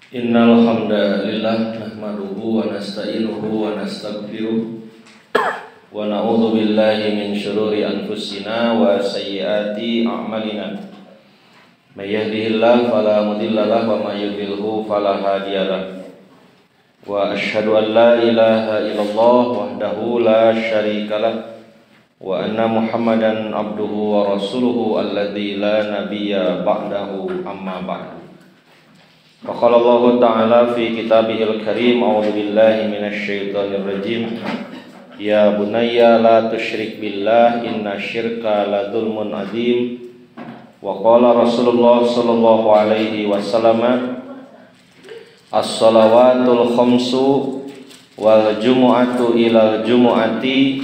Innal hamdalillah nahmaduhu wa nasta'inuhu wa nastaghfiruh wa na'udzu billahi min shururi anfusina wa sayyiati a'malina. May yahdihillahu fala mudilla lahu wa may yudlilhu fala hadiyalah. Wa asyhadu an la ilaha illallah wahdahu la syarikalah wa anna Muhammadan abduhu wa rasuluhu alladzi la nabiyya ba'dahu amma ba'du. Faqala Allah Ta'ala fi kitabihil karim a'udzu billahi minasy syaithanir rajim. Ya bunayya la tusyrik billah innasyirka la dzulmun adzim. Wa qala Rasulullah sallallahu alaihi wasallam as-shalawatul khamsu wal jumu'atu ilal jumu'ati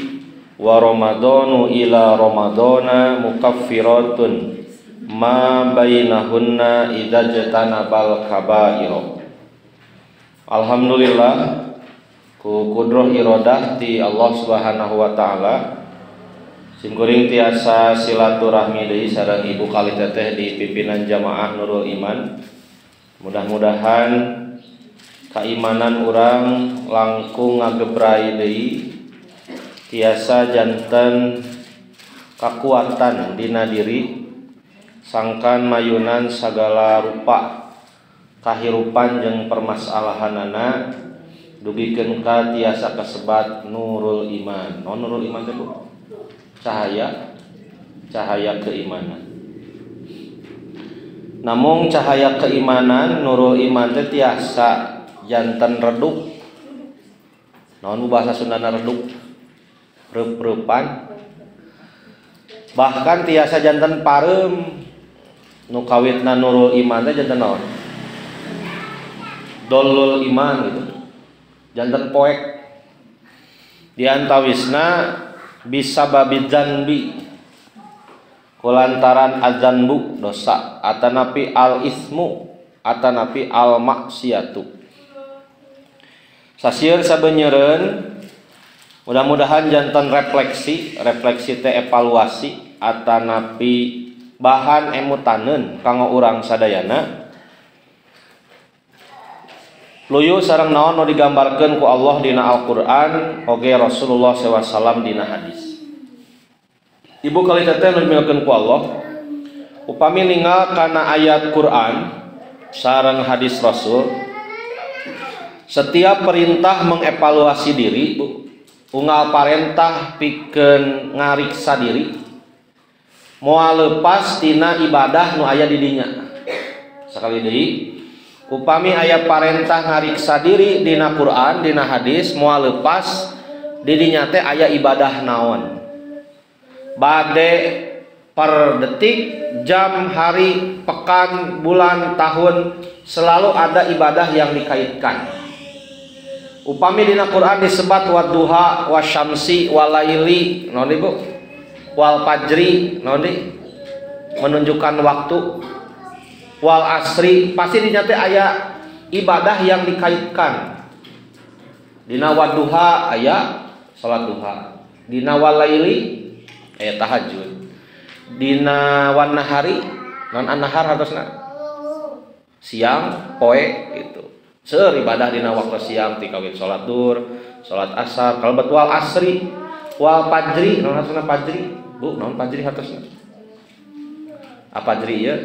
wa ramadhanu ila ramadhana mukaffiratun ma bainahunna idza jatanabal kaba'ir. Alhamdulillah ku kudroh iradah ti Allah Subhanahu wa taala simkuring tiasa silaturahmi deui sareng ibu kali teteh di pimpinan jamaah Nurul Iman. Mudah-mudahan keimanan urang langkung ngagebrai deui tiasa janten kakuatan dina diri sangkan mayunan sagala rupa kahirupan jeung permasalahanana dugikeun ka tiasa kasebat nurul iman. Nurul iman teh cahaya keimanan. Namun cahaya keimanan nurul iman teh tiasa janten redup. Naon bahasa Sundana redup? Reup-reupan. Bahkan tiasa janten pareum. Nu kawitna nurul iman teh janten naon? Dolul iman gitu. Janten poek. Di antawisna bisa babid zanbi. Kulantaran adzanbu dosa, atanapi al ismu, atanapi al maksiatu. Sasieun sabeunyereun mudah-mudahan janten refleksi teh evaluasi atanapi bahan emutaneun kanggo urang sadayana luyu sareng naon nu digambarkeun ku Allah dina Al-Qur'an oge Rasulullah SAW dina hadis. Ibu kali teteh nu dimilikeun ku Allah upami ninggal kana ayat Qur'an sareng hadis Rasul setiap perintah mengevaluasi diri unggal parentah pikeun ngariksa diri moal lepas tina ibadah nu aya di dinya. Sakali deui upami aya parentah ngariksa diri dina Quran dina hadis moal lepas di dinya teh aya ibadah naon bade per detik jam hari pekan bulan tahun selalu ada ibadah yang dikaitkan. Upami dina Quran disebat wadduha wasyamsi walaili naon ibu wal fajri naon menunjukkan waktu wal asri pasti dinyate aya ibadah yang dikaitkan. Dina wadduha aya salat duha, dina walaili aya tahajud, dina wan nahari non an-nahar hartosna siang poe gitu. Seueur ibadah dina waktu siang ti kawin salat duhur, salat asar, kalebet wal asri wal fajri naon hartosna fajri Bu, naon fajri hartosna? Apa fajri ya?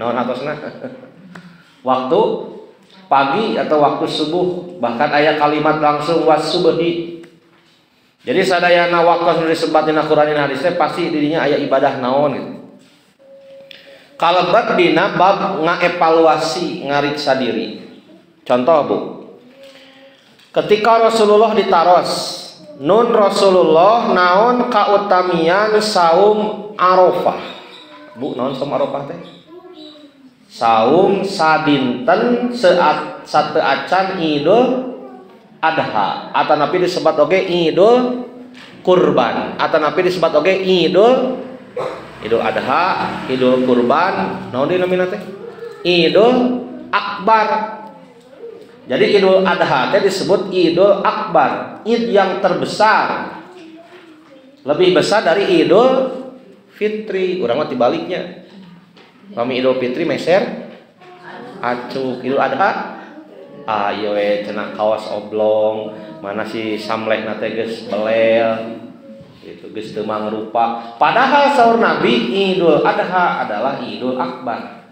Naon hartosna? Waktu pagi atau waktu subuh, bahkan aya kalimat langsung was-subhi. Jadi sadayana waktu nu disebat dina Qur'an dan hadis teh pasti dirinya aya ibadah naon gitu. Kalebet dina bab ngaevaluasi ngariksa diri. Contoh Bu. Ketika Rasulullah ditaros Nun Rasulullah naon kautamian saum Arafah. Bu, naon saum Arafah teh? Saum sadinten sateu acan Idul Adha. Atanapi disebut oge Idul Kurban. Atanapi disebut oge Idul Adha, Idul Kurban. Naon dinamina teh? Idul Akbar. Jadi Idul Adha teh disebut Idul Akbar, Id yang terbesar. Lebih besar dari Idul Fitri. Urang mah tibaliknya. Kami Idul Fitri meser acuk Idul Adha ayo cenah kaos oblong mana si samleh na teh geus belel itu geus teu mangrupa padahal saur Nabi Idul Adha adalah Idul Akbar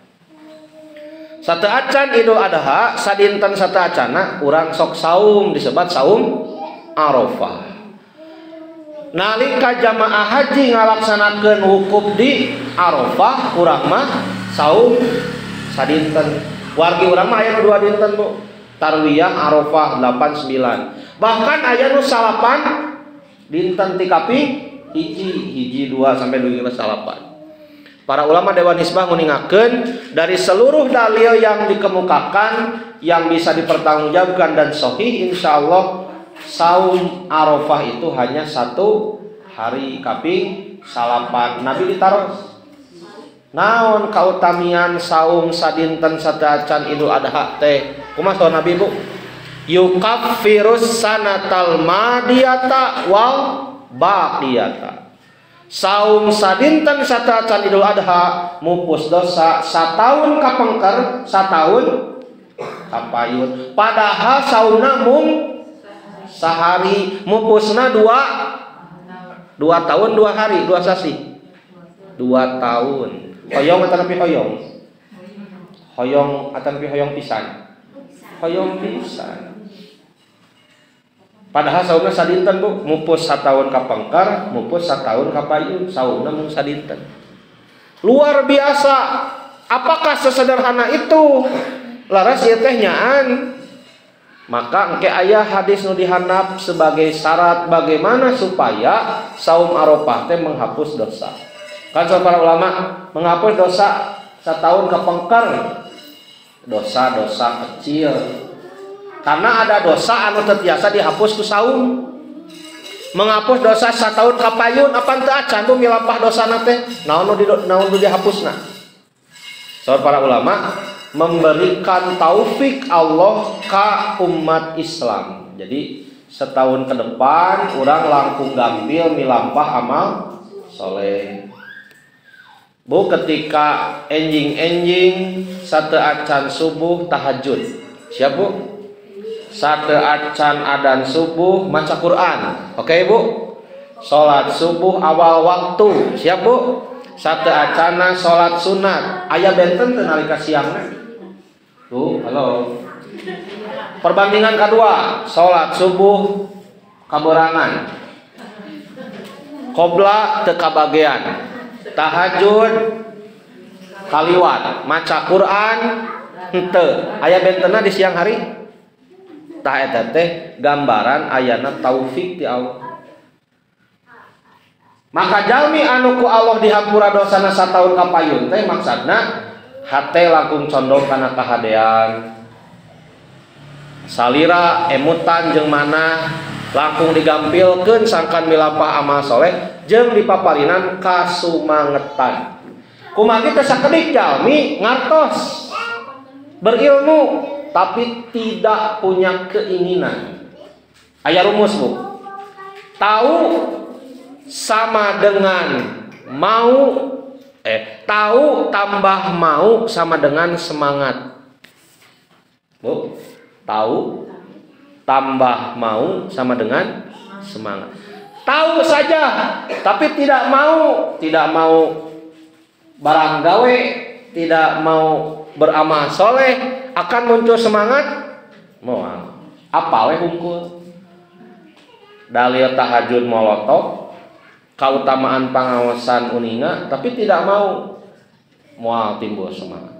sateu acan Idul Adha sadinten sateu acana urang sok saum disebut saum Arafah nalika jamaah haji ngalaksanakeun wukuf di Arafah urang mah saum sadinten wargi urang mah aya nu dua dinten Bu tarwiyah Arafah 89 bahkan aya nu salapan dinten ti kaping hiji 2 sampai 2 salapan para ulama Dewan Nisbah nguningakeun dari seluruh dalil yang dikemukakan yang bisa dipertanggungjawabkan dan sahih insyaallah saum Arafah itu hanya 1 hari kaping salapan Nabi ditaros naon kautamian saum sadinten sadacan Idul Adha teh kumaha saur Nabi Bu yukaffirus sanatal madiyata wal baqiyata saum sadinten sadacan Idul Adha mupus dosa sataun kapengker sataun kapayun padahal saumna mung sahari mupusna 2 tahun 2 hari 2 sasi 2 tahun hoyong atau nepi hoyong atau nepi hoyong pisan padahal saumna sadinten Bu mupus sataun kapengker mupus sataun kapayun saumna mung sadinten luar biasa apakah sesederhana itu laras ieu teh nyaan maka engke aya hadis nu dihandap sebagai syarat bagaimana supaya saum Arafah teh menghapus dosa kan para ulama menghapus dosa setahun kepengker dosa-dosa kecil karena ada dosa anu teu tiasa dihapus ku saum menghapus dosa setahun kapayun apa teu acan tuh milampah dosana teh naon nu dihapusna saur para ulama memberikan taufik Allah ka umat Islam jadi setahun ke depan urang langkung gampil milampah amal soleh Bu ketika enjing sate acan subuh tahajud siap Bu sate acan adan subuh maca Quran oke Bu salat subuh awal waktu siap Bu sate acana salat sunat aya benten teu nalika siangna Bu halo perbandingan kedua salat subuh kaborangan qobla teu kabagean tahajud kaliwat maca Quran henteu aya bentenna di siang hari tah eta teh gambaran ayana taufik ti Allah maka jalmi anu ku Allah dihampura dosana sataun kapayun teh maksudna hate langkung condong kana kahadean salira emutan jeung manah langkung digampilkeun sangkan milampah amal soleh jeung dipaparinan kasumangetan kumaha kitu sakedik jalmi ngartos berilmu tapi tidak punya keinginan aya rumus Bu tahu sama dengan mau tahu tambah mau sama dengan semangat Bu tahu tambah mau sama dengan semangat tahu saja tapi tidak mau barang gawe tidak mau beramal soleh akan muncul semangat moal apa we hungkul dalil tahajud molotov kautamaan pangawasan uninga tapi tidak mau moal timbul semangat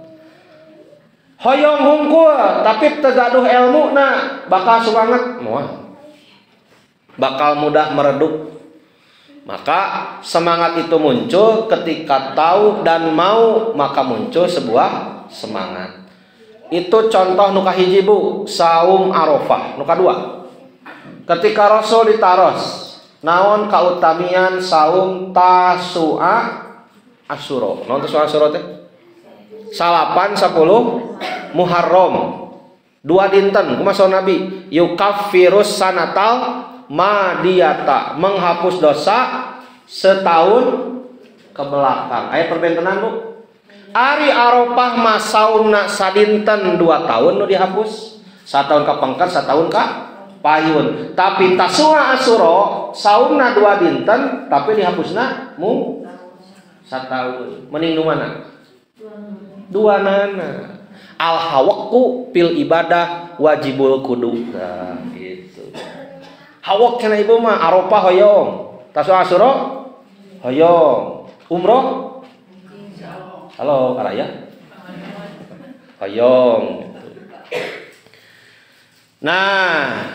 hoyong hungkul tapi tegaduh ilmu na bakal semangat moal bakal mudah meredup maka semangat itu muncul ketika tahu dan mau maka muncul sebuah semangat itu contoh nu kahiji Bu saum Arafah nu kadua ketika Rasul ditaros naon kautamian saum Tasu'a Asyura naon Tasu'a Asyura teh salapan 10 Muharram 2 dinten kumaha saur Nabi yukaffirus sanatal madiyata menghapus dosa setahun ke belakang aya perbentenan Bu Ari Arafah mah saumna sadinten 2 tahun nu dihapus. 1 tahun ka pengker, 1 tahun ka payun. Tapi Tasu'a Asyura saumna 2 dinten tapi dihapusna mung 1 tahun. Mending nu mana? Duanana. Al hawaqu pil ibadah wajibul kudu. Nah, gitu. Hawaq cenah ibu mah Arafah hoyong. Tasu'a Asyura hoyong. Umroh halo karaya hoyong. Nah,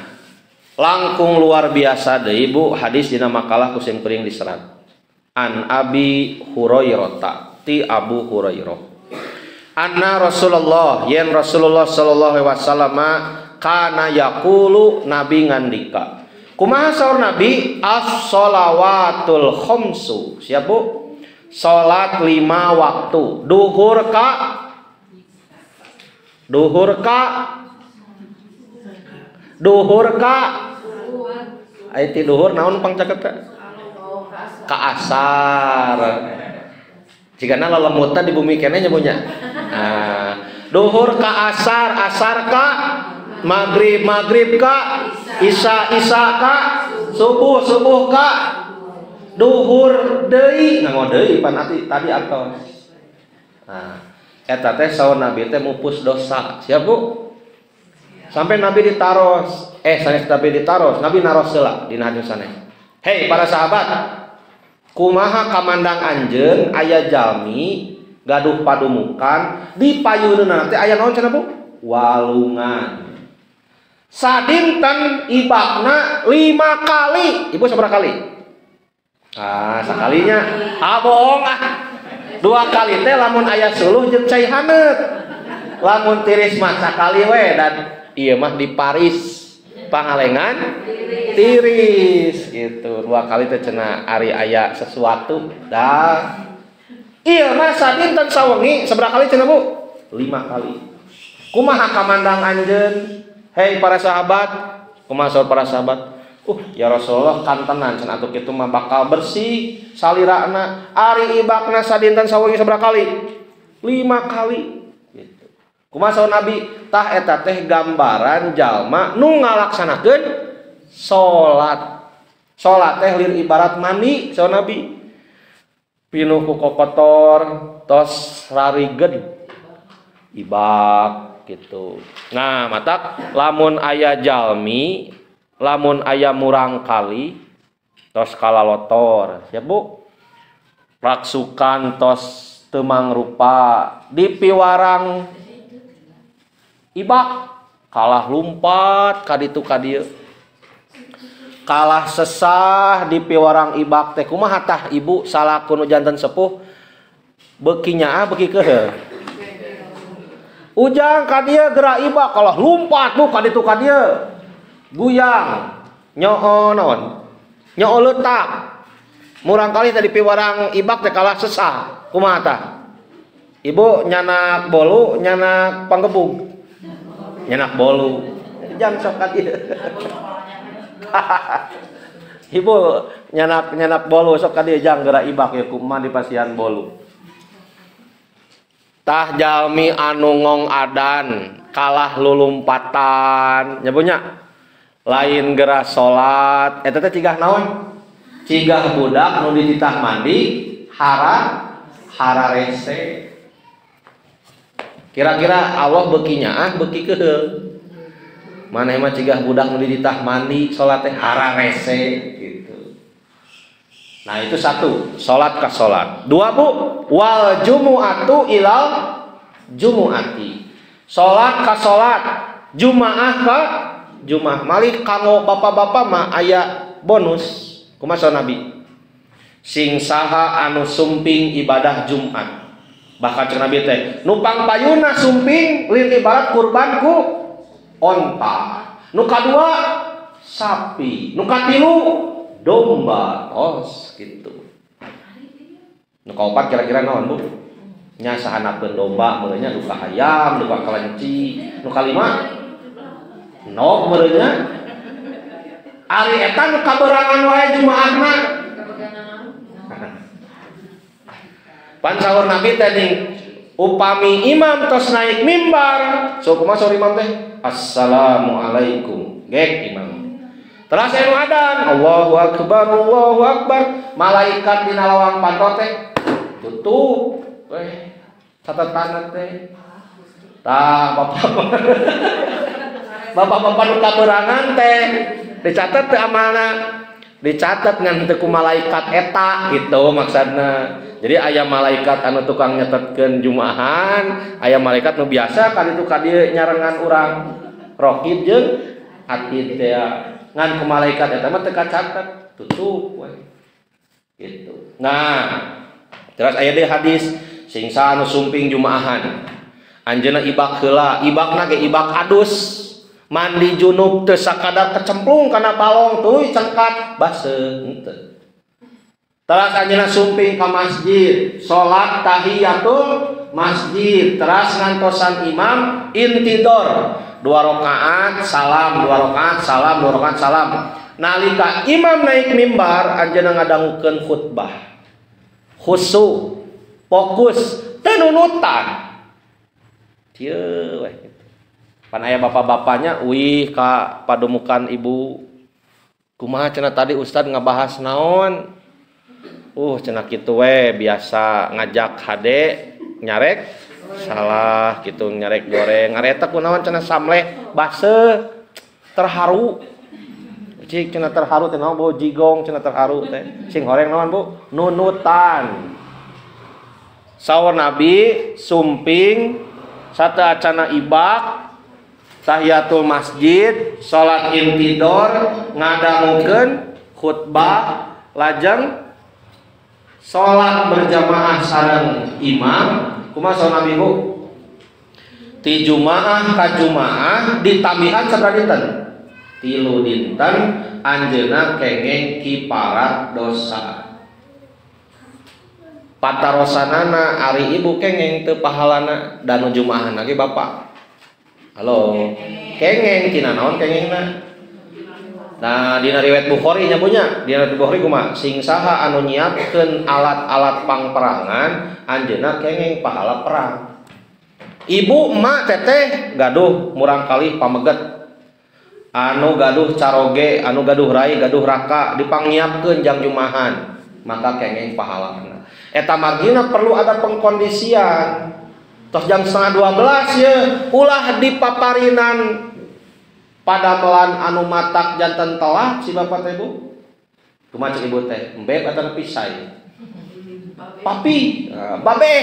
langkung luar biasa deui ibu hadis dina makalah kusim kuring diserat. An Abi Hurairah ti Abu Hurairah. Anna Rasulullah yen Rasulullah sallallahu alaihi wasallam kana yaqulu nabi ngandika. Kumaha saur nabi as-shalawatul khamsu. Siap Bu? Salat 5 waktu. Duhur ka Aiti duhur naon pangcaket ka asar. Jigana lelemutan di bumi kene nyamunya. Nah, duhur ka asar, asar ka maghrib, maghrib ka isya, isya ka subuh, subuh ka duhur deui. Nganggo deui pan tadi atos. Nah, eta teh saur nabi teh mupus dosa. Siap Bu? Sampai nabi ditaros. Sanes nabi ditaros, nabi naros heula dina hadis saneh. Hei para sahabat, kumaha kamandang anjeun aya jalmi gaduh padumukan di payuneunna teh aya naon cenah Bu? Walungan. Sadinten ibakna 5 kali. Ibu sabaraha kali? Sakalinya bohong 2 kali teh lamun aya suluh jeung cai haneut. Lamun tiris mah sakali we dan ieu mah di Paris pangalengan tiris gitu. 2 kali teh cenah ari aya sesuatu dah. Ieu mah sadinten sawengi sabaraha kali cenah Bu? 5 kali. Kumaha kamandang anjeun? Hei para sahabat, kumaha saur para sahabat? Ya Rasulullah kantenan cenah atuh kitu mah bakal bersih salirana. Ari ibakna sadinten sawengi sabaraha kali? 5 kali gitu. Kumaha saur Nabi? Tah eta teh gambaran jalma nu ngalaksanakeun salat. Salat teh lir ibarat mandi saur Nabi. Pinuh ku kokotor tos rariged ibak gitu. Nah, matak lamun aya jalmi lamun aya murang kali tos kalalotor. Siap Bu? Raksukan tos teu mangrupa di piwarang ibak kalah lumpat ka ditu ka dieu. Kalah sesah di piwarang ibak teh kumaha tah Ibu salaku nu janten sepuh beuki nyaah beuki kehe. Ujang ka dieu gerak ibak kalah lumpat Bu ka ditu ka dieu. Guyang nyoo naon nyoo leutak murang kali tadi piwarang ibak teh kalah sesah kumaha tah Ibu nyanak bolu nyanak panggebug nyanak bolu jang sok ka dieu Ibu nyanak bolu sok ka dieu jang gerak ibak ya kumaha di pasian bolu tah jalmi anu ngong adan kalah lulumpatan nyabunya lain geras salat eta teh cigah naon? Cigah budak nu dititah mandi hara rese. Kira-kira Allah beuki nyaah beuki keheul. Maneh mah cigah budak nu dititah mandi salat teh hara rese gitu. Nah, itu 1, salat ka salat. 2 Bu, wal jumu'atu ilal jumu'ati. Salat ka salat, jumaah ka Jumaah malih kanggo bapak-bapak mah aya bonus. Kumaha Nabi? Sing saha anu sumping ibadah Jumat. Bahkan cek Nabi teh, nupang payuna sumping lir ibarat kurban ku onta. Nu kadua sapi, nu katilu domba. Gitu. Nu kaopat kira-kira naon Bu? Nya sahanapeun domba meureunya nu ka hayam, nu ka kelenci, nu kalima no merenya ari eta nu kaberangan wae jumaahna pan saur Nabi teh upami imam tos naik mimbar so kumaha saur imam teh assalamualaikum gek imam terus anu adan Allahu akbar malaikat dina lawang pantot teh tutup weh catatan teh tah bapak-bapak nu kaberangan teh dicatat teh amalna dicatat ngan teu ku malaikat eta gitu maksudna. Jadi aya malaikat anu tukang nyatetkeun jumaahan, aya malaikat nu biasa kan itu ka dieu nyarengan urang rokib jeung atid teh ngan ku malaikat eta mah teu kacatet tutup we gitu. Nah terus aya deui hadis singsa anu sumping jumaahan anjeunna ibak heula ibakna ge ibak adus mandi junub teu sakadar kecemplung kana balong tuluy cengkat baseuh henteu. Terus anjeunna sumping ka masjid, salat tahiyatul masjid, terus ngantosan imam intidor 2 rakaat salam, 2 rakaat salam, 2 rakaat salam. Nalika imam naik mimbar anjeunna ngadangukeun khutbah. Khusyuk, fokus, teu nunutan. Dieu we. Pan aya bapak-bapaknya wih ka pademukan ibu kumaha cenah tadi ustad ngabahas naon cenah kitu we biasa ngajak hade nyarek salah gitu nyarek goreng ngaretak kunaon cenah samleh baseuh terharu cik cenah terharu teh naon bau jigong cenah terharu teh sing horeng naon Bu nunutan saur Nabi sumping sata acana ibak tahiyatul masjid, salat intidor, ngadangukeun khutbah, lajeng salat berjamaah sareng imam. Kumaha saur Nabi Bu? Ti jumaah ka jumaah ditambihan sabaraha dinten? 3 dinten anjeunna kenging kiparat dosa. Patarosanana ari ibu kenging teu pahalana danu jumaahan lagi bapak. Halo, kengeng tina naon kengengna? Nah, dina riwayat Bukhari nya punya, dina riwayat Bukhari kumaha? Sing saha anu nyiapkeun alat-alat pangperangan, anjeunna kengeng pahala perang. Ibu emak teteh gaduh murang kalih pameget. Anu gaduh caroge, anu gaduh rai, gaduh raka dipangyiapkeun jang jumahan, maka kengeng pahalana. Eta margina perlu ada pengkondisian. Tos jam 11:30 ya ulah dipaparinan padamelan anu matak janten telat si bapak teh Bu. Kumaha cek ibu teh? Embek atawa pisai? Papi, babeh.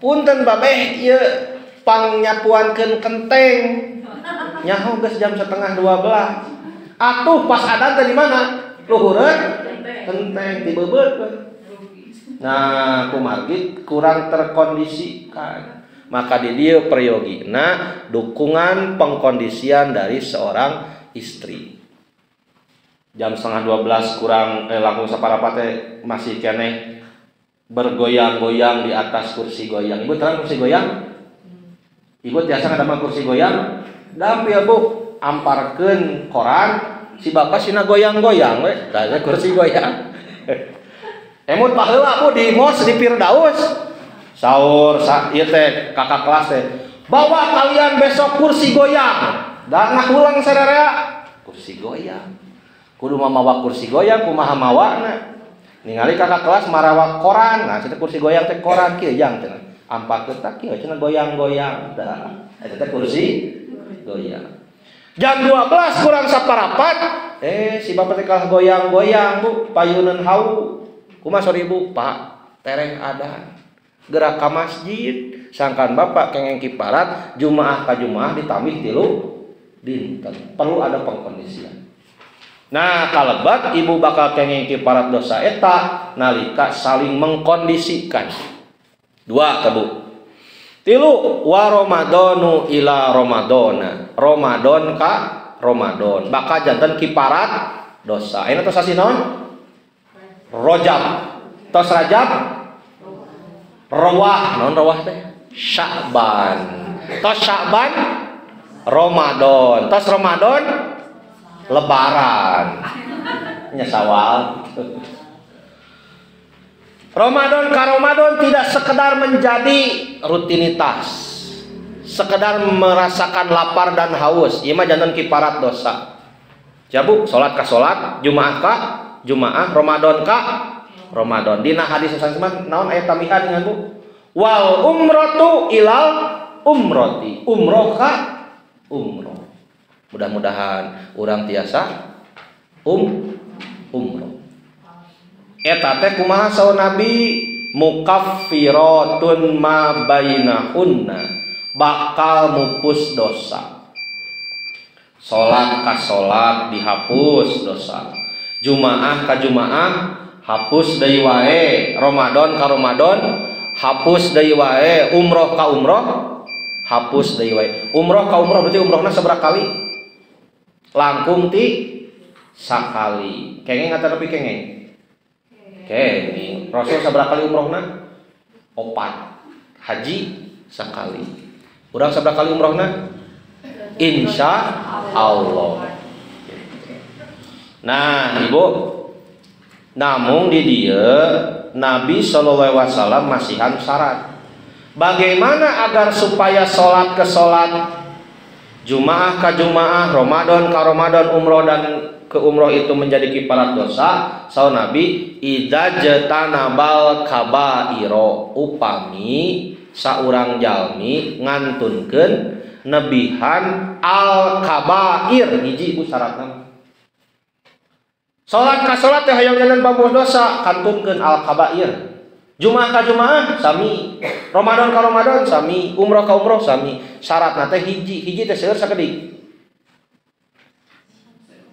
Punten babeh ieu pangnyapuankeun kenteng. Nyaho geus jam 11:30. Atuh pas adan teh di mana? Luhureun kenteng dibebeut. Nah, kumargi kurang terkondisikan. Maka di dia priyogina dukungan pengkondisian dari seorang istri. Jam 11:30 kurang langkung saparapat teh masih keneh bergoyang-goyang di atas kursi goyang. Ibu tahu kursi goyang? Ibu biasa ngadamel kursi goyang? Dampi ya Bu, amparkeun koran si bapak sina goyang-goyang we, tah kursi goyang. Emut paheula Bu di mos di Firdaus. Saur ieu teh kakak kelas teh. Bawa kalian besok kursi goyang. Da ngahulang sadarea. Kursi goyang. Kudu mamawa kursi goyang kumaha mawana. Ningali kakak kelas marawa koran. Nah, cenah kursi goyang teh koran kieu jang cenah. Ampakeun tah kieu cenah goyang-goyang. Da eta teh kursi goyang. Jam 12 kurang saparapat, si bapak teh kalah goyang-goyang Bu, payuneun hau. Kumaha sori Ibu? Pak, tereng adan. Gerak ka masjid, sangkan bapak kengeng kiparat, jumaah ka jumaah ditambih 3 dinten. Perlu ada pengkondisian. Nah, kalebat ibu bakal kengeng kiparat dosa eta nalika saling mengkondisikan. 2 ka Bu. 3 wa ramadhanu ila ramadhana. Ramadan ka Ramadan. Bakal janten kiparat dosa. Ayeuna tos sasi naon? Rajab, tos Rajab, Rawah, non Rawah teh, Sya'ban, tos Sya'ban, Ramadan, tos Ramadan, Lebaran, nyesawal. Ramadan ka Ramadan tidak sekedar menjadi rutinitas, sekedar merasakan lapar dan haus. Ieu mah janten kiparat dosa. Jabu salat ka salat, Jumaah ka Jumaah, Ramadan ka Ramadan. Dina hadis sanesna naon aya tambihan ngan Bu? Wal umratu ilal umrati. Umroh ka umroh. Mudah-mudahan urang tiasa umroh. Eta teh kumaha saur Nabi, mukaffiratun ma bainahunna, bakal mupus dosa. Salat ka salat dihapus dosa. Jumaah ka Jumaah hapus deui wae. Ramadan ka Ramadan hapus deui wae. Umroh ka umroh hapus deui wae. Umroh ka umroh berarti umrohna sabaraha kali? Langkung ti sakali. Kengeng atau tapi kengeng? Kengeng. Rasul sabaraha kali umrohna? 4. Haji sakali. Urang sabaraha kali umrohna? Insya Allah. Nah, Ibu, namun di dia Nabi Shallallahu Alaihi Wasallam masihan syarat. Bagaimana agar supaya sholat ke sholat, Jumaah ke Jumaah, Ramadan ke Ramadan, umroh dan ke umroh itu menjadi kifarat dosa? Saur Nabi, idza jatanabal kabairo, upami saurang jalmi ngantunkeun nebihan al kabair. Hiji ibu syaratna. Salat ka salat teh hayang nyanan pambuh dosa, kantunkeun al kabair. Jumaah ka Jumaah sami, Ramadan ka Ramadan sami, umroh ka umroh sami. Syaratna teh hiji teh seueur sakedik.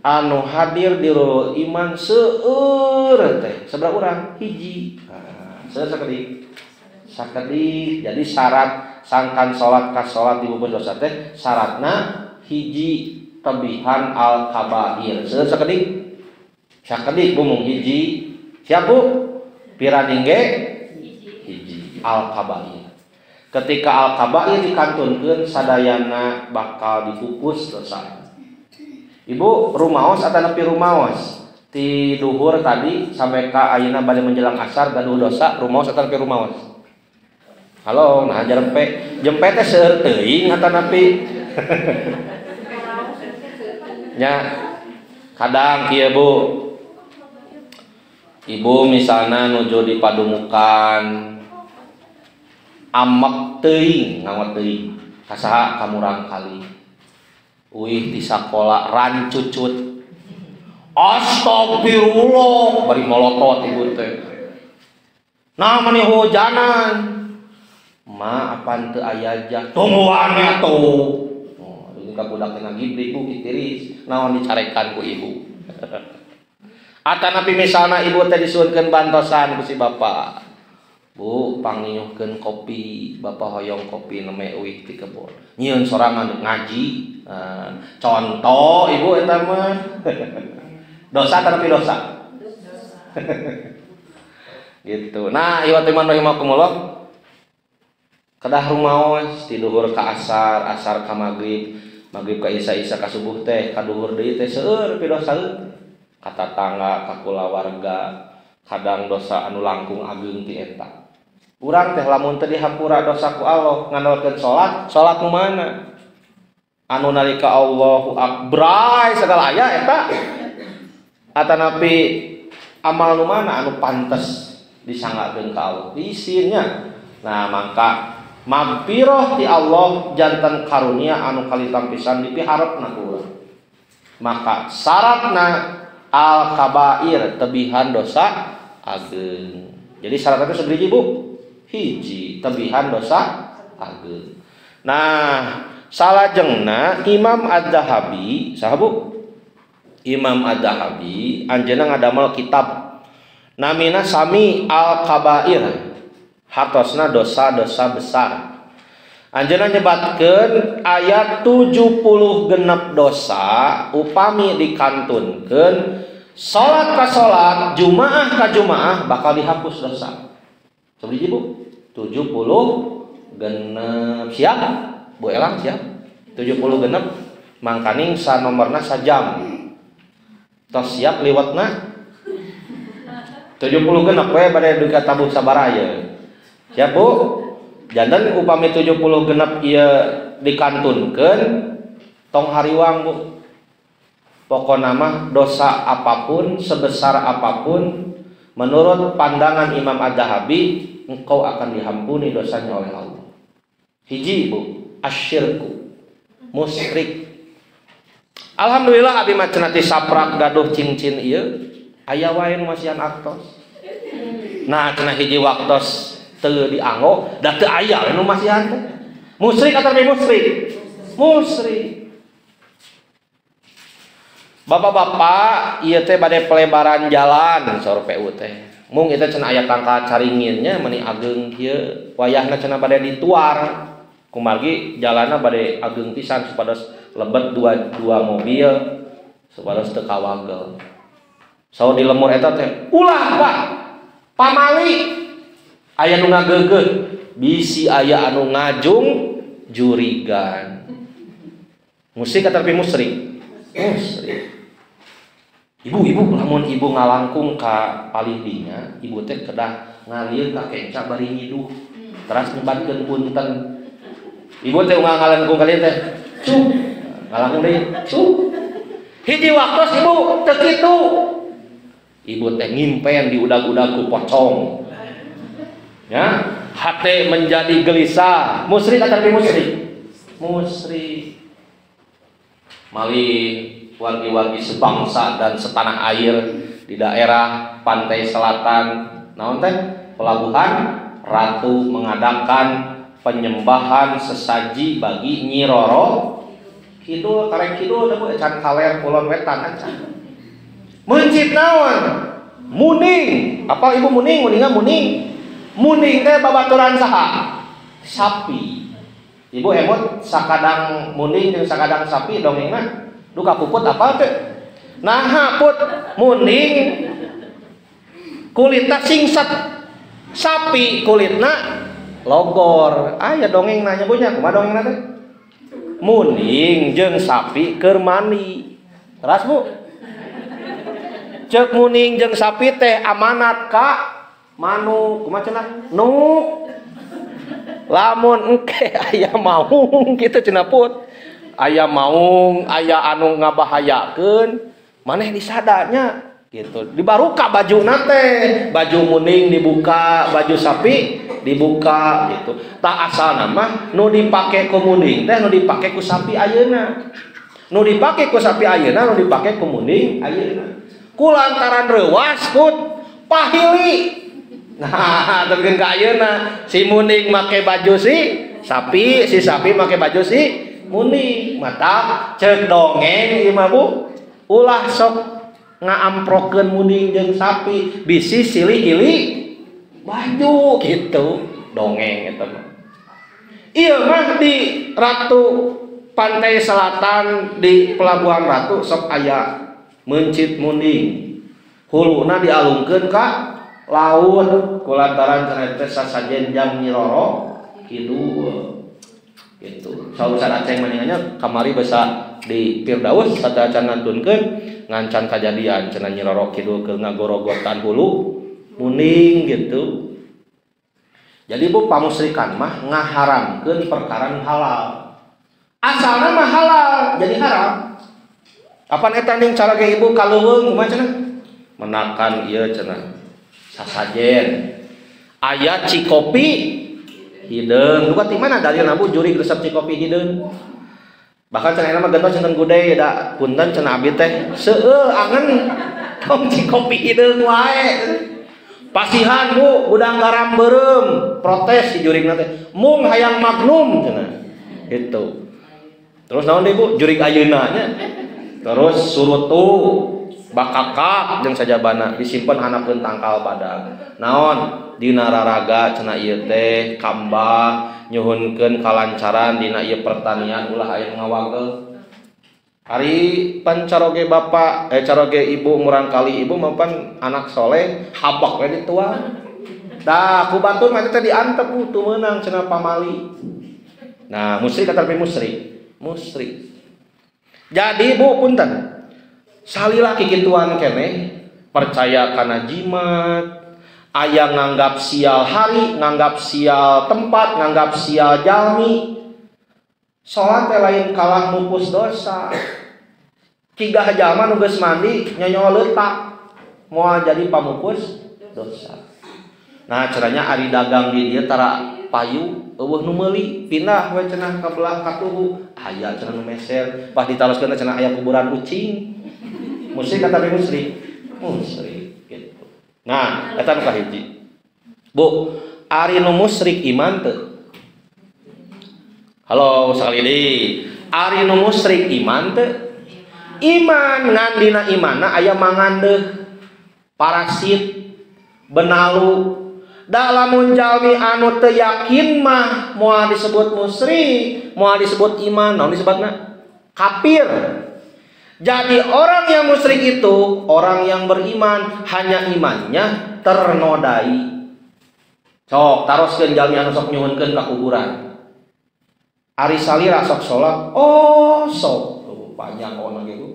Anu hadir di rul iman seueur teh sabaraha urang? Hiji. Seueur sakedik. Sakedik. Jadi syarat sangkan salat ka salat dibupus dosa teh syaratna hiji tabihan al kabair. Seueur sakedik. Sakedik bumung hiji. Siap Bu? Pirading ge hiji al kabair. Ketika al kabair dikantunkeun sadayana bakal dipupus dosa. Ibu rumaos atau nepi rumaos? Ti duhur tadi sampai ka ayeuna bade menjelang asar gaduh dosa, rumaos atau nepi rumaos? Halo, nah jempe teh seueur teuing atau nepi? Nya kadang kieu Bu. Ibu misalnya nuju di padumukan amek teuing, ngawat teuing. Kasaha kamurang kali. Uih di sakola rancucut. Astagfirullah, bari molotot ibu teh. Nah mani hujanan. Ma apan teu aya jah. Tungguan atuh. Oh, ini ka budak teh ngagibri ku kitiris. Naon dicarekan ku ibu. Atanapi misalna ibu teh disuhunkeun bantosan ku si bapak. Bu, pangiuhkeun kopi, bapak hoyong kopi neme uih ti kebon. Nyieun sorangan ngaji. Contoh ibu eta mah. Dosa tapi dosa. Gitu. Nah, ieu teh rahimakumullah. Kedah rumaos ti duhur ka asar, asar ka magrib, magrib ka isya, isya ka subuh teh, ka duhur deui teh seueur pi dosa. Kata tangga, kakula warga, kadang dosa anu langkung ageung ti eta. Urang teh lamun teu dihampura dosa ku Allah, ngandalkeun salat nu mana? Anu nalika Allahu akbar segala aya eta. Atanapi amal nu mana anu pantes disanggakeun ka Allah? Diisinnya. Nah, maka magfirah ti Allah janten karunia anu kalitang pisan dipiharepna ku urang. Maka syaratna al kabair tebihan dosa ageung. Jadi syaratnya seberiji Bu? Hiji tebihan dosa ageung. Nah, salajengna Imam Adz-Dzahabi, saha Bu? Imam Adz-Dzahabi anjeunna ngadamel kitab namina sami al kabair. Hartosna dosa-dosa besar. Anjeunna nyebatkeun ayat 70 genep dosa upami dikantunkeun salat ka salat, Jumaah ka Jumaah bakal dihapus dosa. Sabaraha Bu? 70 genep. Siap? Bu Elang siap? 70 genep mangkaning sanomorna sajam. Tos siap liwatna? 70 genep we bade duka tabuh sabaraya. Siap Bu? Janten upami 70 genep ieu dikantunkeun tong hariwang Bu. Pokona mah dosa apapun sebesar apapun menurut pandangan Imam Az-Zahabi engkau akan diampuni dosanya oleh Allah. Hiji Bu, asyirku, musyrik. Alhamdulillah abi mah cenah ti saprak gaduh cincin ieu aya wae nu masihan aktos. Nah cenah hiji waktos teu dianggo da teu aya nu masihan teh. Musyrik atau musyrik? Musyrik. Bapak-bapak ieu teh bade pelebaran jalan saur PU teh. Mung eta cenah aya tangka caringinnya meuni ageung kieu wayahna cenah bade dituar. Kumargi jalanna bade ageung pisan supados lebet dua mobil supados teu kawagel. Saur di lemur eta teh ulah Pak pamali aya nu ngageugeuh bisi aya anu ngajung jurigan. Musyrik atapi musyrik? Musyrik. Ibu lamun ibu ngalangkung ka palihdinya, ibu teh kedah ngalieu ka kenca bari ngiduh. Teras nyebatkeun punten. Ibu teh ngalangkung kalian teh. Cuh. Ngalangkung deui. Cuh. Hiji waktos ibu teu kitu. Ibu teh ngimpen di udag-udag ku pocong. Ya, hate menjadi gelisah. Musyrik atapi musyrik? Musyrik. Mali wargi-wargi sebangsa dan setanah air di daerah pantai selatan naon teh pelabuhan Ratu mengadakan penyembahan sesaji bagi Nyi Roro kidul karek kidul da can kaler kulon wetan acan mencit naon muning apa ibu muninga muning teh babaturan saha sapi. Ibu emot sakadang muning jeung sakadang sapi dongengna duka puput apa teh? Nah put muning kulitna singset sapi kulitna logor. Aya dongeng nanya punya kumaha dongengna teh? Muning jeung sapi keur mani. Teras Bu. Ceuk muning jeung sapi teh amanat ka manuk kumaha cenah? Nuk. Lamun engke aya maung kitu cenah put. Aya maung, aya anu ngabahayakeun, maneh disadanya gitu. Dibaruka bajuna teh, baju muning dibuka, baju sapi dibuka gitu. Tak asalna mah nu dipake ku muning teh nu dipake ku sapi ayeuna. Nu dipake ku sapi ayeuna, nu dipake ku muning ayeuna. Kulantaran reuwas put pahili. Nah, terkeun ka ayeuna si muning make baju si sapi make baju si muning. Mata ceuk dongeng ieu mah Bu, ulah sok ngaamprokeun muning jeung sapi bisi silih-hilih baju gitu. Dongeng eta mah. Ieu mah di Ratu pantai selatan di Pelabuhan Ratu sok aya mencit muning. Huluna dialungkeun ka laut kulantaran cenah teh sasajen jam Nyi Roro kidul gitu. Sausan Aceng meninggalnya kamari basa di Firdaus sata acan ngantunkeun ngancan kajadian cenah Nyi Roro kidul ke ngagorogotan hulu muning gitu. Jadi Bu pamusyrikan mah ngaharamkeun perkara halal. Asalna mah halal jadi haram. Apan eta ning cara ge ibu kaluweung kumaha cenah? Menakan ieu cenah sasajen aya cikopi hideung duka ti mana dalilna Bu juri resep cikopi hideung bahkan cenah mah gentos cenah gude da punten cenah abi teh seueur angen tong cikopi hideung wae pasihan Bu udang garam beureum protes si jurigna teh mung hayang magnum cenah gitu. Terus naon deui Bu jurig ayeuna nya terus surutu bakakak jeung sajabana disimpen hanapeun tangkal badag. Naon dina raraga cenah ieu teh kamba nyuhunkeun kalancaran dina ieu pertanian ulah aya ngawagel. Ari pancaroge bapak caroge ibu murangkali ibu mapan anak soleh habak we dituang. Da ku batur mah teh diantep teu meunang cenah pamali. Nah, musyrik atapi musyrik? Musyrik. Jadi Bu punten salila kikituan keneh percaya kana jimat, aya nganggap sial hari, nganggap sial tempat, nganggap sial jalmi. Salat teh lain kalah mupus dosa. Kigah jalma nu geus mandi nyonyo leutak moal jadi pamupus dosa. Nah, caranya ari dagang di dieu tara payu eueuh nu meuli pindah we cenah ka belah katuhu. Aya cenah nu meser, pas ditaloskeun cenah aya kuburan ucing. Musyrik kata musyrik. Musyrik gitu. Nah, eta nu kahiji. Bu, ari nu musyrik iman teu? Halo sekali deui. Ari nu musyrik iman teu? Iman ngan dina imanna aya mangandeuh parasit benalu. Da lamun jalmi anu teu yakin mah moal disebut musyrik, moal disebut iman, naon disebutna? Kafir. Jadi orang yang musyrik itu orang yang beriman, hanya imannya ternodai. Sok taroskeun jalmi anu sok nyuhunkeun ka kuburan. Ari salira sok salat, oh sok panjang orang gitu.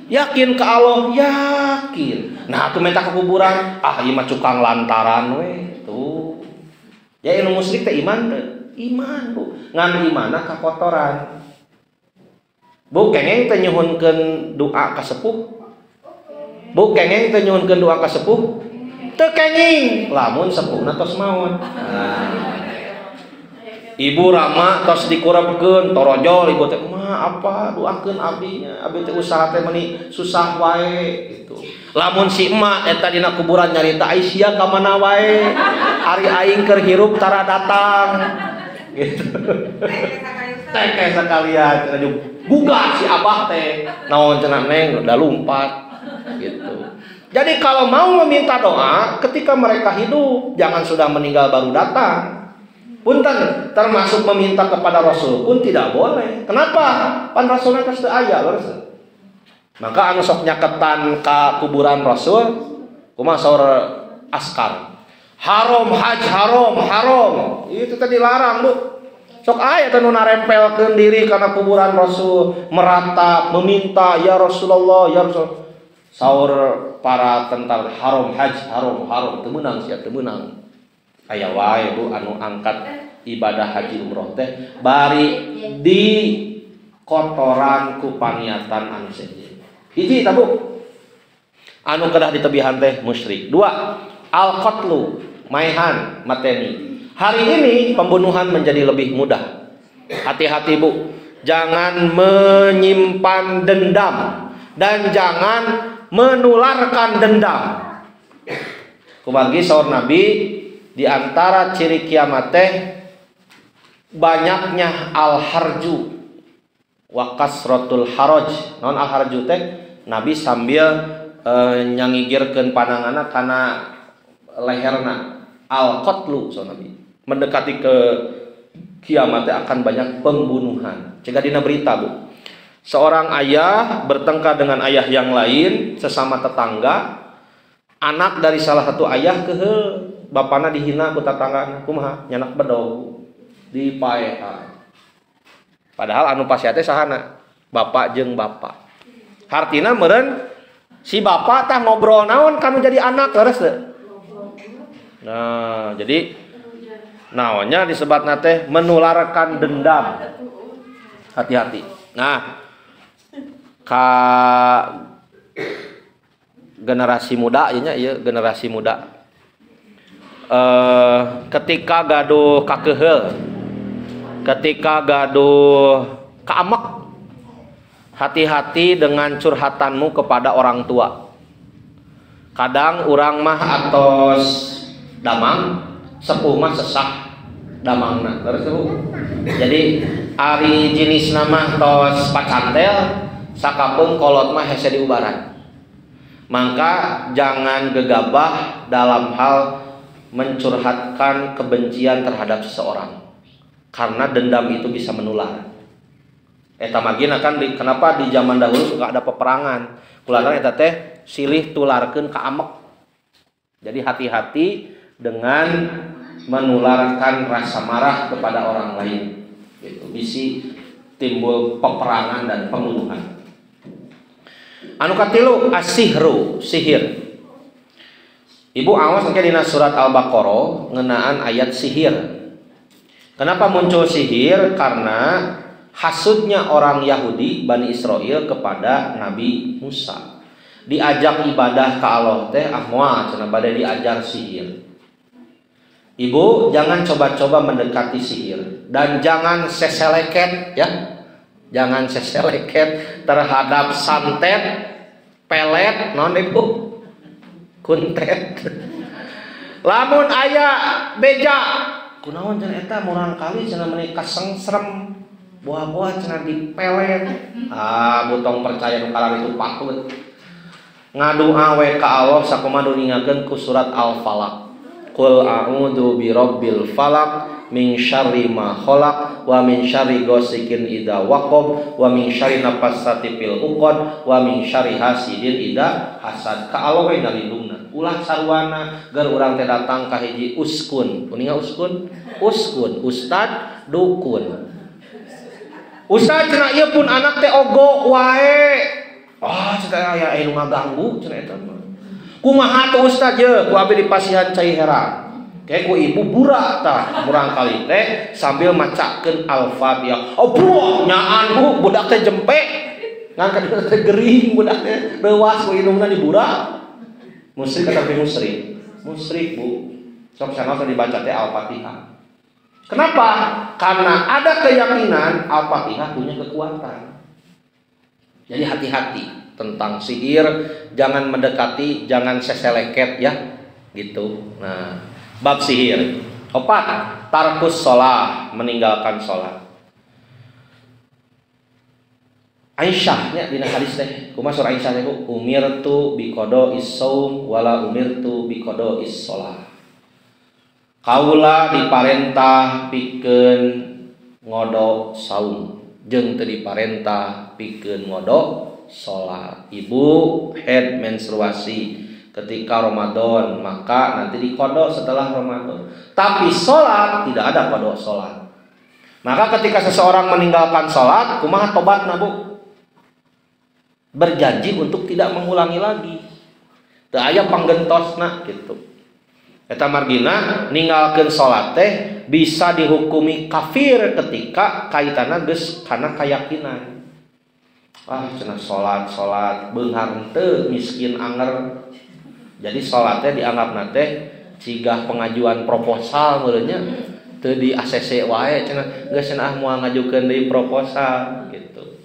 Yakin ke Allah, yakin. Nah, tuh minta ke kuburan, ieu mah cukang lantaran we, tuh. Ya anu musyrik teh iman teh? Iman, Bu. Ngan imanna kakotoran. Bu, kengeng teh nyuhunkeun doa ka sepuh. Bu, kengeng teh nyuhunkeun doa ka sepuh. Teu kenging, lamun sepuhna tos maot. Nah. Ibu Rama tos dikurepkeun torojol ibu teh apa doakeun abdinya abdi teh usaha teh meuni susah wae gitu. Lamun si emak eta dina kuburan nyarita ai sia ka mana wae ari aing keur hirup tara datang gitu. Teh sakalian cenah gugah si abah teh naon cenah neng udah lumpat gitu. Jadi kalau mau meminta doa ketika mereka hidup, jangan sudah meninggal baru datang. Punten, termasuk meminta kepada Rasul pun tidak boleh. Kenapa? Pan Rasulnya geus teu aya leres. Maka anu sok nyaketan ka kuburan Rasul, kumaha saur Askar. Haram haj haram. Itu teh dilarang, Bu. Sok aya teh nu narempelkeun diri kana kuburan Rasul, meratap, meminta ya Rasulullah, ya Rasul. Saur para tentara haram haj haram teu meunang sia teu meunang. Aya wae Bu anu angkat ibadah haji umroh teh bari di kotoran ku paniatan anu sejen. Hiji eta Bu anu kedah ditebihan teh musyrik. Dua, al-qatlu, maehan, mateni. Hari ini pembunuhan menjadi lebih mudah. Hati-hati Bu, jangan menyimpan dendam dan jangan menularkan dendam. Kumargi saur Nabi di antara ciri kiamat teh banyaknya al-harju wa kasratul haraj. Naon al-harju teh? Nabi sambil nyangigirkeun pandanganna kana leherna. Al-qatlu so Nabi. Mendekati ke kiamat teh akan banyak pembunuhan. Cegat dina berita, Bu. Seorang ayah bertengkar dengan ayah yang lain sesama tetangga. Anak dari salah satu ayah keheul bapana dihina ku tatanggana kumaha nyanak bedog dipaehan. Padahal anu pasea teh sahana bapak jeung bapak. Hartina meureun si bapak tah ngobrol naon kanu jadi anak leres teu. Nah, jadi naonnya disebutna teh menularkan dendam. Hati-hati. Nah, ka generasi muda ieu generasi muda. Ketika gaduh kakeheul, ketika gaduh kaamek, hati-hati dengan curhatanmu kepada orang tua. Kadang urang mah atos damang, sepuh mah sesah damangna. Jadi ari jenisna mah tos pacantel, sakapeung kolot mah hese diubaran. Maka jangan gegabah dalam hal mencurhatkan kebencian terhadap seseorang, karena dendam itu bisa menular. Eta magina kan kenapa di zaman dahulu suka ada peperangan kulantaran eta teh silih tularkeun ka amek. Jadi hati-hati dengan menularkan rasa marah kepada orang lain. Gitu. Bisa timbul peperangan dan pembunuhan. Anu katilu as-sihru, sihir. Ibu awas engke dina surat Al-Baqarah ngeunaan ayat sihir. Kenapa muncul sihir? Karena hasudnya orang Yahudi Bani Israel kepada Nabi Musa. Diajak ibadah ka Allah teh moal cenah bade diajar sihir. Ibu jangan coba-coba mendekati sihir dan jangan seseleket ya. Jangan seseleket terhadap santet, pelet, non ibu, kuntet. Lamun aya beja, kunaon cenah eta murang kali cenah meuni kasengsrem, buah-buah cenah dipelet. Butong percaya nu kalar itu patut. Ngadu awe ka Allah sakumaha ningakeun ku surat Al-Falaq. Qul a'udzu birabbil falaq min syarri ma khalaq wa min syarri ghasikin idza waqab wa min syarri nafassati fil 'uqad wa min syarri hasidin idza hasad. Ka Allah we nalindungna. Ulah sarwana gar urang teh datang ka hiji uskun. Kuninga uskun? Uskun, ustad, dukun. Ustad cenah ieu pun anak teh ogo wae. Cenah aya nu ngaganggu cenah eta mah. Kumaha tuh ustad ye? Ku abdi di pasihan cai heran. Kayak ku ibu burak tah murang kali teh sambil macakeun Al-Fatihah. Buah nyaan budak teh jempe. Ngangkat teh gering budak teh leuwas ku indungna diburak. Musyrik ataupun musyrik? Musyrik, Bu. Sok sana dibaca teh Al-Fatihah. Kenapa? Karena ada keyakinan Al-Fatihah punya kekuatan. Jadi hati-hati tentang sihir, jangan mendekati, jangan seseleket ya, gitu. Nah, bab sihir. 4. Tarkus sholat, meninggalkan sholat. Aisyah nya dina hadis teh, kumaha surah Aisyah teh Bu, umirtu biqada is-shaum wala umirtu biqada is-shalah. Kaula diparentah pikeun ngodo saum, jeung teu diparentah pikeun ngodo sholat. Ibu head menstruasi ketika Ramadan, maka nanti dikodok setelah Ramadan. Tapi sholat tidak ada kodok sholat. Maka ketika seseorang meninggalkan sholat, kumaha tobatna Bu? Berjanji untuk tidak mengulangi lagi. Teu aya panggentosna gitu. Eta margina ninggalkeun sholat teh bisa dihukumi kafir ketika kaitanna geus kana keyakinan. Cenah sholat beunghar teu miskin anger. Jadi sholatnya dianggap teh cigah pengajuan proposal meureunnya teu di ACC wae cenah geus cenah moal ngajukeun deui proposal gitu.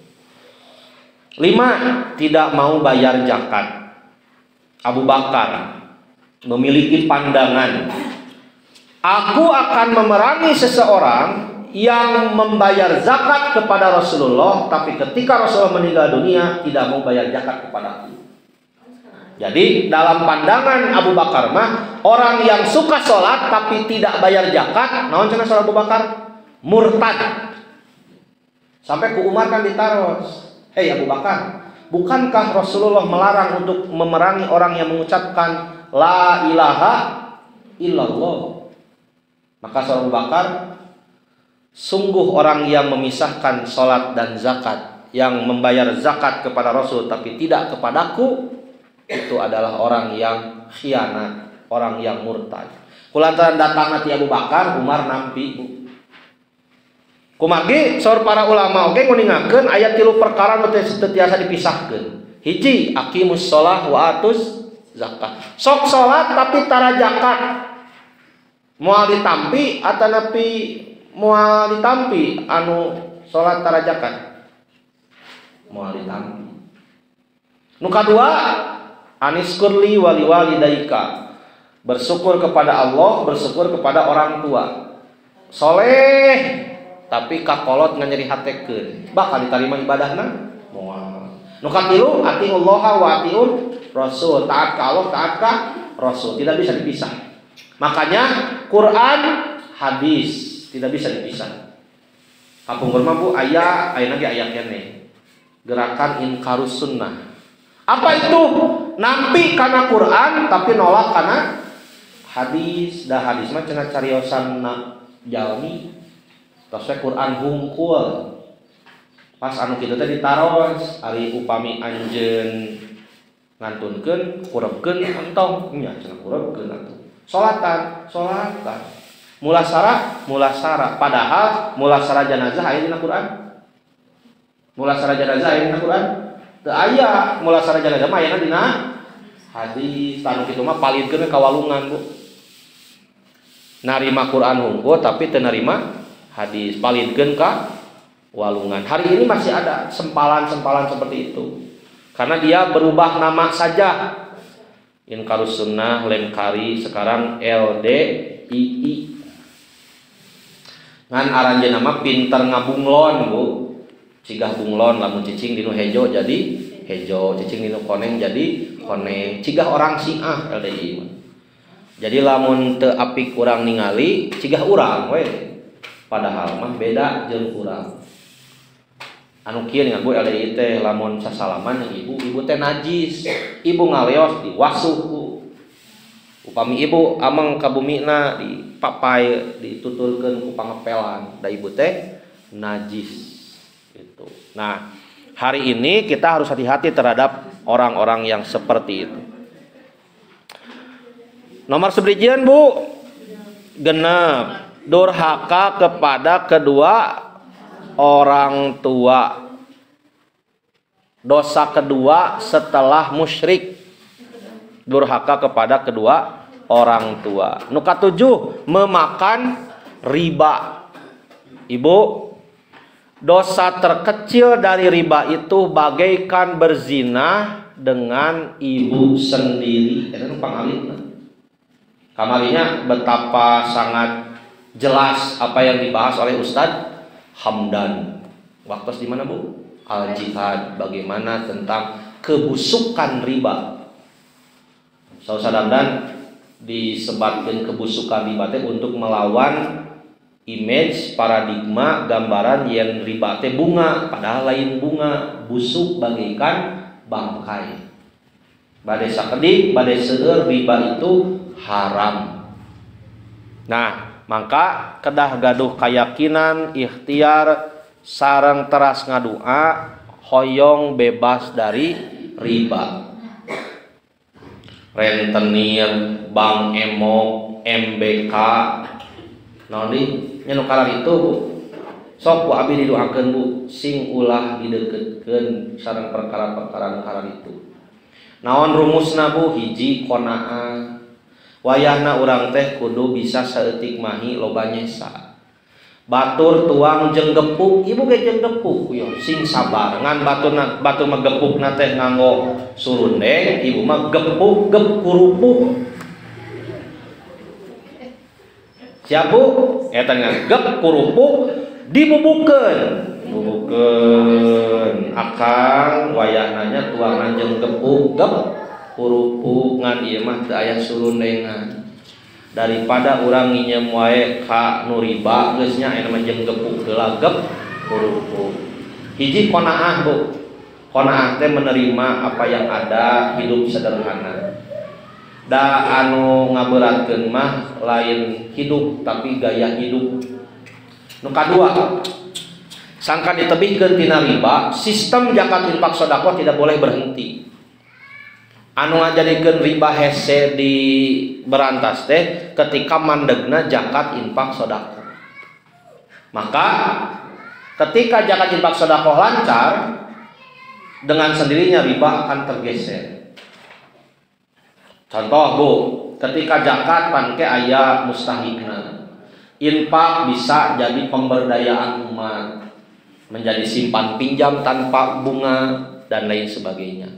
5. Tidak mau bayar zakat. Abu Bakar memiliki pandangan, aku akan memerangi seseorang yang membayar zakat kepada Rasulullah, tapi ketika Rasulullah meninggal dunia tidak mau bayar zakat kepada aku. Jadi dalam pandangan Abu Bakar mah, orang yang suka sholat tapi tidak bayar zakat, naon cenah salat Abu Bakar? Murtad. Sampai ku Umar kan ditaros. Hei Abu Bakar, bukankah Rasulullah melarang untuk memerangi orang yang mengucapkan la ilaha illallah? Maka salat Abu Bakar, sungguh orang yang memisahkan sholat dan zakat, yang membayar zakat kepada Rasul tapi tidak kepadaku, itu adalah orang yang khianat, orang yang murtad. Kulantaran datang nanti Abu Bakar, Umar nampi Bu. Kumargi saur para ulama oge nguningakeun aya 3 perkara nu teu tiasa dipisahkeun. Hiji, aqimus shalah wa atuz zakat. Sok salat tapi tara zakat. Moal ditampi atanapi moal ditampi anu salat tara zakat? Moal ditampi. Nu kadua, aniskurli wali walidaika, bersyukur kepada Allah, bersyukur kepada orang tua. Soleh tapi kakolot nganyeri hatekeun, bakal diterima ibadahna moal. Nu katilu, atiullaha wa atiur rasul, taat ka Allah, taat ka Rasul, tidak bisa dipisah. Makanya Quran, hadis tidak bisa dipisah. Kapungkur mah Bu aya lagi ayat keneh. Gerakan inkarus sunnah. Apa itu? Nampi kana Quran tapi nolak kana hadis. Da hadis mah cenah cariosan jalmi. Tos Quran hungkul. Pas anu kitu teh ditaros ari upami anjeun ngantunkeun kurebkeun entong nya cenah kurebkeun atuh. Salatan mulasara padahal mulasara jenazah aya dina Quran. Mulasara jenazah aya dina Quran. Teu aya mulasara jenazah mah aya dina hadis. Tanu kitu mah palidkeun ka walungan, Bu. Narima Quran hungkul tapi teu narima hadis, palidkeun ka walungan. Hari ini masih ada sempalan-sempalan seperti itu. Karena dia berubah nama saja. Inkarus Sunnah Lemkari sekarang LDII. Ngan aranjeun nama pinter ngabunglon, Bu. Cigah bunglon lamun cicing dinu hejo jadi hejo, cicing dinu koneng jadi koneng. Cigah orang Syiah LDI. Jadi lamun teu apik urang ningali, cigah urang we. Padahal mah beda jeung urang. Anu kieu dengan Bu LDI teh lamun sasalaman jeung ibu teh najis. Ibu ngaleos diwasuh ku. Upami ibu ameng ka bumina dipapai dituturkeun ku pangepelan, da ibu teh najis gitu. Nah, hari ini kita harus hati-hati terhadap orang-orang yang seperti itu. Nomor sebrijian, Bu, genep durhaka kepada kedua orang tua. Dosa kedua setelah musyrik, durhaka kepada kedua orang tua. Nu katujuh, memakan riba. Ibu, dosa terkecil dari riba itu bagaikan berzina dengan ibu sendiri. Itu pangalihna. Kamarinya betapa sangat jelas apa yang dibahas oleh Ustadz Hamdan. Waktu di mana, Bu? Al-Jihad, bagaimana tentang kebusukan riba. Saudara dan disebutkan kebusukan riba teh untuk melawan image paradigma gambaran yang riba teh bunga, padahal lain bunga, busuk bagaikan bangkai. Bade sakedik, bade seueur riba itu haram. Nah, maka kedah gaduh keyakinan, ikhtiar sareng teras ngadua hoyong bebas dari riba. Rentenir, Bank Emok, MBK, noni nya kalar itu, Bu. Sok ku abi didoakeun, Bu, sing ulah dideukeutkeun sareng perkara-perkara itu. Naon rumusna, Bu? Hiji qanaah. Wayahna urang teh kudu bisa saeutik mahi loba nyesa. Batur tuang jeung gepuk, ibu ge jeung gepuk yo sing sabar. Ngan batur mah gepukna teh nganggo surundeng, ibu mah gepuk kurupuk. Siap, Bu? Eta ngan gep kurupuk dibubukeun. Bubukeun akang wayahna nya tuangan jeung gepuk gep kurupuk ngan ieu mah teu aya surundengan. Daripada urang nginjem wae ka nu riba geus nya aya mah jeung gepuk heula gep kurupuk. Hiji qanaah, Bu. Qanaah teh menerima apa yang ada, hidup sederhana. Da anu ngaberatkeun mah lain hidup tapi gaya hidup. Nu kadua, sangka ditebihkeun tina riba, sistem zakat infak sedekah tidak boleh berhenti. Anu ngajadikeun riba hese di berantas teh ketika mandegna zakat infak sedekah. Maka ketika zakat infak sedekah lancar, dengan sendirinya riba akan tergeser. Contoh, Bu, ketika zakat panke aya mustahikna. Infak bisa jadi pemberdayaan umat, menjadi simpan pinjam tanpa bunga dan lain sebagainya.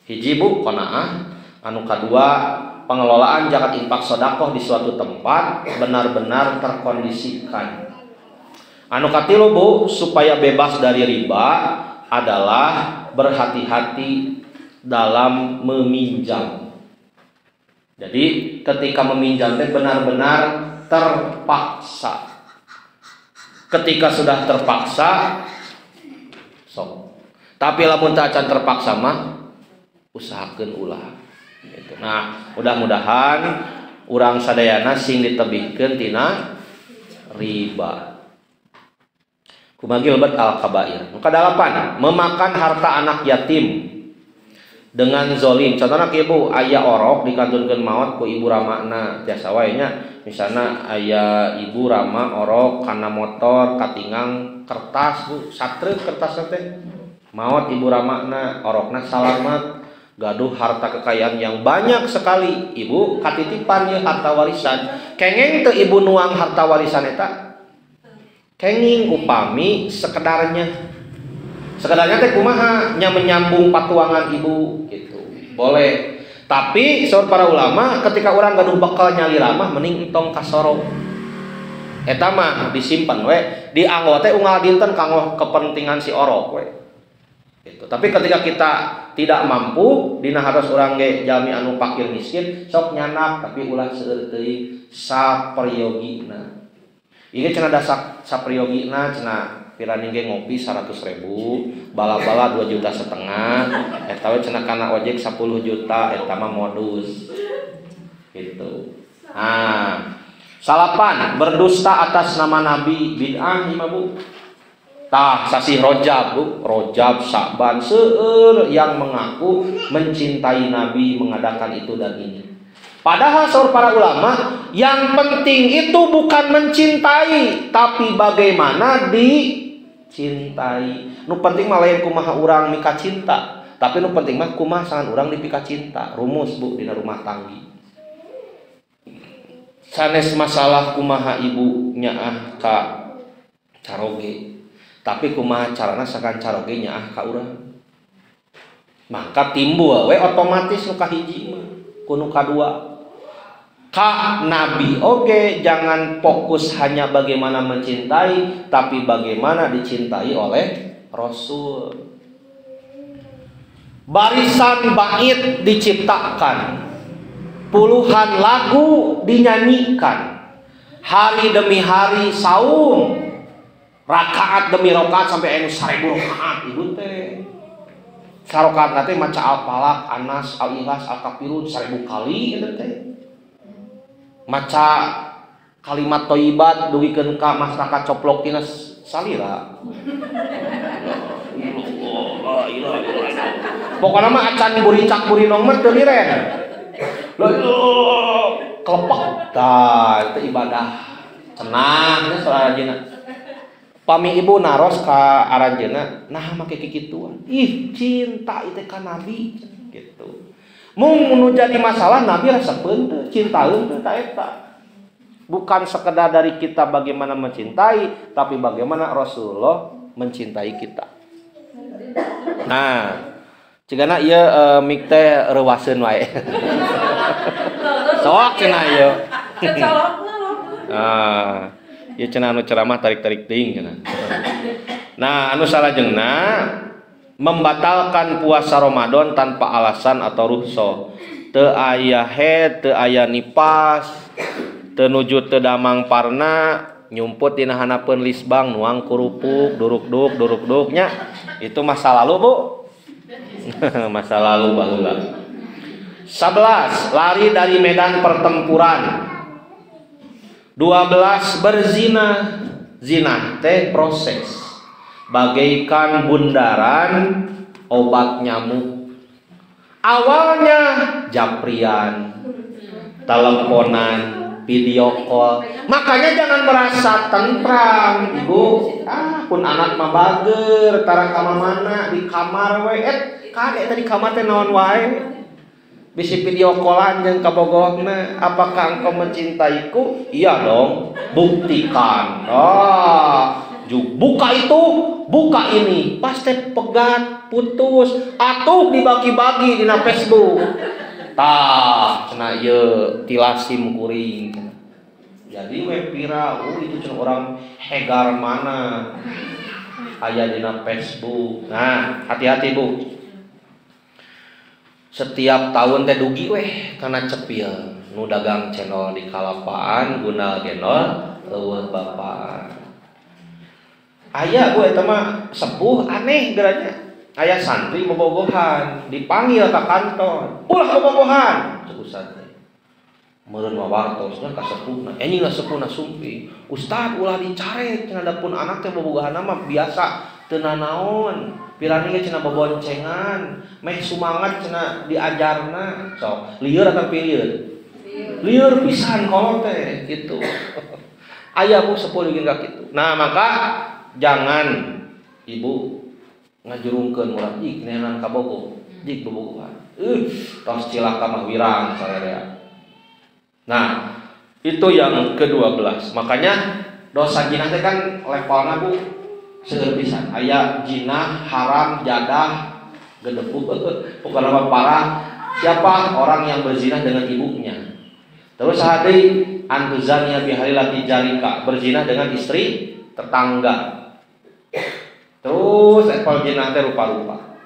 Hiji, Bu, qanaah. Anu kadua, pengelolaan zakat infak sedekah di suatu tempat benar-benar terkondisikan. Anu katilu, Bu, supaya bebas dari riba adalah berhati-hati dalam meminjam. Jadi ketika meminjam teh benar-benar terpaksa. Ketika sudah terpaksa, sok. Tapi lamun teu acan terpaksa mah usahakeun ulah. Gitu. Nah, mudah-mudahan urang sadayana sing ditebihkeun tina riba. Kumaha gilbat al-kabair. Nu kadalapan, memakan harta anak yatim dengan zolim. Contohnya ibu aya orok dikantunkeun maot ku ibu ramana tiasa wae nya. Misalna aya ibu rama orok kana motor katingang kertas bu, satreut kertas teh. Maot ibu ramana orokna salamet, gaduh harta kekayaan yang banyak sekali. Ibu katitipan ye harta warisan. Kengeng teu ibu nuang harta warisan eta? Kenging upami sekedarnya. Sekedarnya teh kumaha nya menyambung patuangan ibu gitu. Boleh. Tapi saur para ulama ketika orang gaduh bekal nyali ramah mending entong kasoro. Eta mah disimpen we, dianggo teh unggal dinten kanggo kepentingan si orok we. Gitu. Tapi ketika kita tidak mampu dina hartos urang ge jalmi anu fakir miskin sok nyanak tapi ulah seueur teuing sapriyogina. Ieu cenah da sapriyogina cenah pirani ge ngopi 100.000, bala-bala 2,5 juta, eta we cenah kana ojek 10 juta, eta mah modus. Gitu. Nah, salapan berdusta atas nama Nabi bid'ah ieu Bu. Tah sasih Rajab Bu, Rajab Sa'ban seueur yang mengaku mencintai Nabi mengadakan itu dan ini. Padahal saur para ulama, yang penting itu bukan mencintai, tapi bagaimana dicintai. Nu penting mah lain kumaha urang mika cinta, tapi nu penting mah kumaha sangan urang dipika cinta. Rumus Bu dina rumah tanggi. Sanes masalah kumaha ibu nyaah ka caroge, tapi kumaha carana sakan caroge nyaah ka urang. Maka timbul we otomatis nu kahiji mah ku nu kadua. Ka Nabi oge jangan fokus hanya bagaimana mencintai, tapi bagaimana dicintai oleh Rasul. Barisan bait diciptakan, puluhan lagu dinyanyikan, hari demi hari saum, rakaat demi rakaat sampai anu 1000 rakaat ibu teh. Sarokaat teh maca Al-Falaq, Anas, Al-Ikhlas, Al-Kafirun 1000 kali eta teh. Maca kalimat thayyibat dugikeun ka masyarakat coplok tina salira. Pokona mah acan buricak burinong mah teu liren. Kelepek tah itu ibadah cenah geus aranjeunna. Pami ibu naros ka aranjeunna nah make kikituan. Ih cinta itu ka Nabi gitu. Mung nu jadi masalah Nabi rasakeun teu, cintaeun teu ta eta. Bukan sekedar dari kita bagaimana mencintai, tapi bagaimana Rasulullah mencintai kita. Nah, cigana ieu mik teh reuwaseun wae. Sok cenah ieu. Ah, ieu cenah anu ceramah tarik-tarik teuing cenah. Nah, anu salajengna membatalkan puasa Ramadan tanpa alasan atau rukhsah. Teu aya haid, teu aya nifas, teu nuju teu damang parna, nyumput dina hanapeun lisbang, nuang kurupuk, duruk-duk nya. Itu masa lalu, Bu. Masa lalu baheula. 11. Lari dari medan pertempuran. 12. Berzina. Zina teh proses. Bagaikan bundaran obat nyamuk. Awalnya japrian, teleponan, video call. Makanya jangan merasa tentram, Ibu. Pun anak mah bager, tara ka mana di kamar we. Kade tadi kamar teh naon wae. Bisi video callan jeung kabogohna. Apakah engkau mencintaiku? Iya dong. Buktikan. Buka itu, buka ini, pasti pegat, putus, atuh dibagi-bagi di Facebook. Tah, cenah ieu tilasim kuring. Jadi we viral, itu cenah orang hegar mana aya dina Facebook. Nah, hati-hati Bu. Setiap tahun teh dugi weh kana cepil. Nu dagang channel di Kalapaan, guna genol eueuh bapaan. Aya Bu eta mah sepuh aneh geranya. Aya santri bobogohan, dipanggil ke kantor. Ulah bobogohan, cek ustaz teh. meureun wawartosna ka sepuhna anjing lah sepuhna sumpi ustad ulah dicarek cenah dapun anak teh bobogohan mah biasa teu nanaon pirani ge cenah beboncengan meh sumangat cenah diajarna sok lieur atau lieur lieur pisan kolot teh gitu aya Bu sepuluh gini kitu nah maka jangan ibu ngajurungkeun urang ih neangan ka bogo jik bobogohan tos cilaka mah wirang sarerea. Nah, itu yang ke-12. Makanya dosa jinah teh kan levelna Bu seueur pisan. Aya jinah, haram, jadah, gedebuk, pokokna mah parah. Siapa orang yang berzina dengan ibunya? Terus hadi antuzania bihalilati jarika, berzina dengan istri tetangga. Terus level jinah teh rupa-rupa.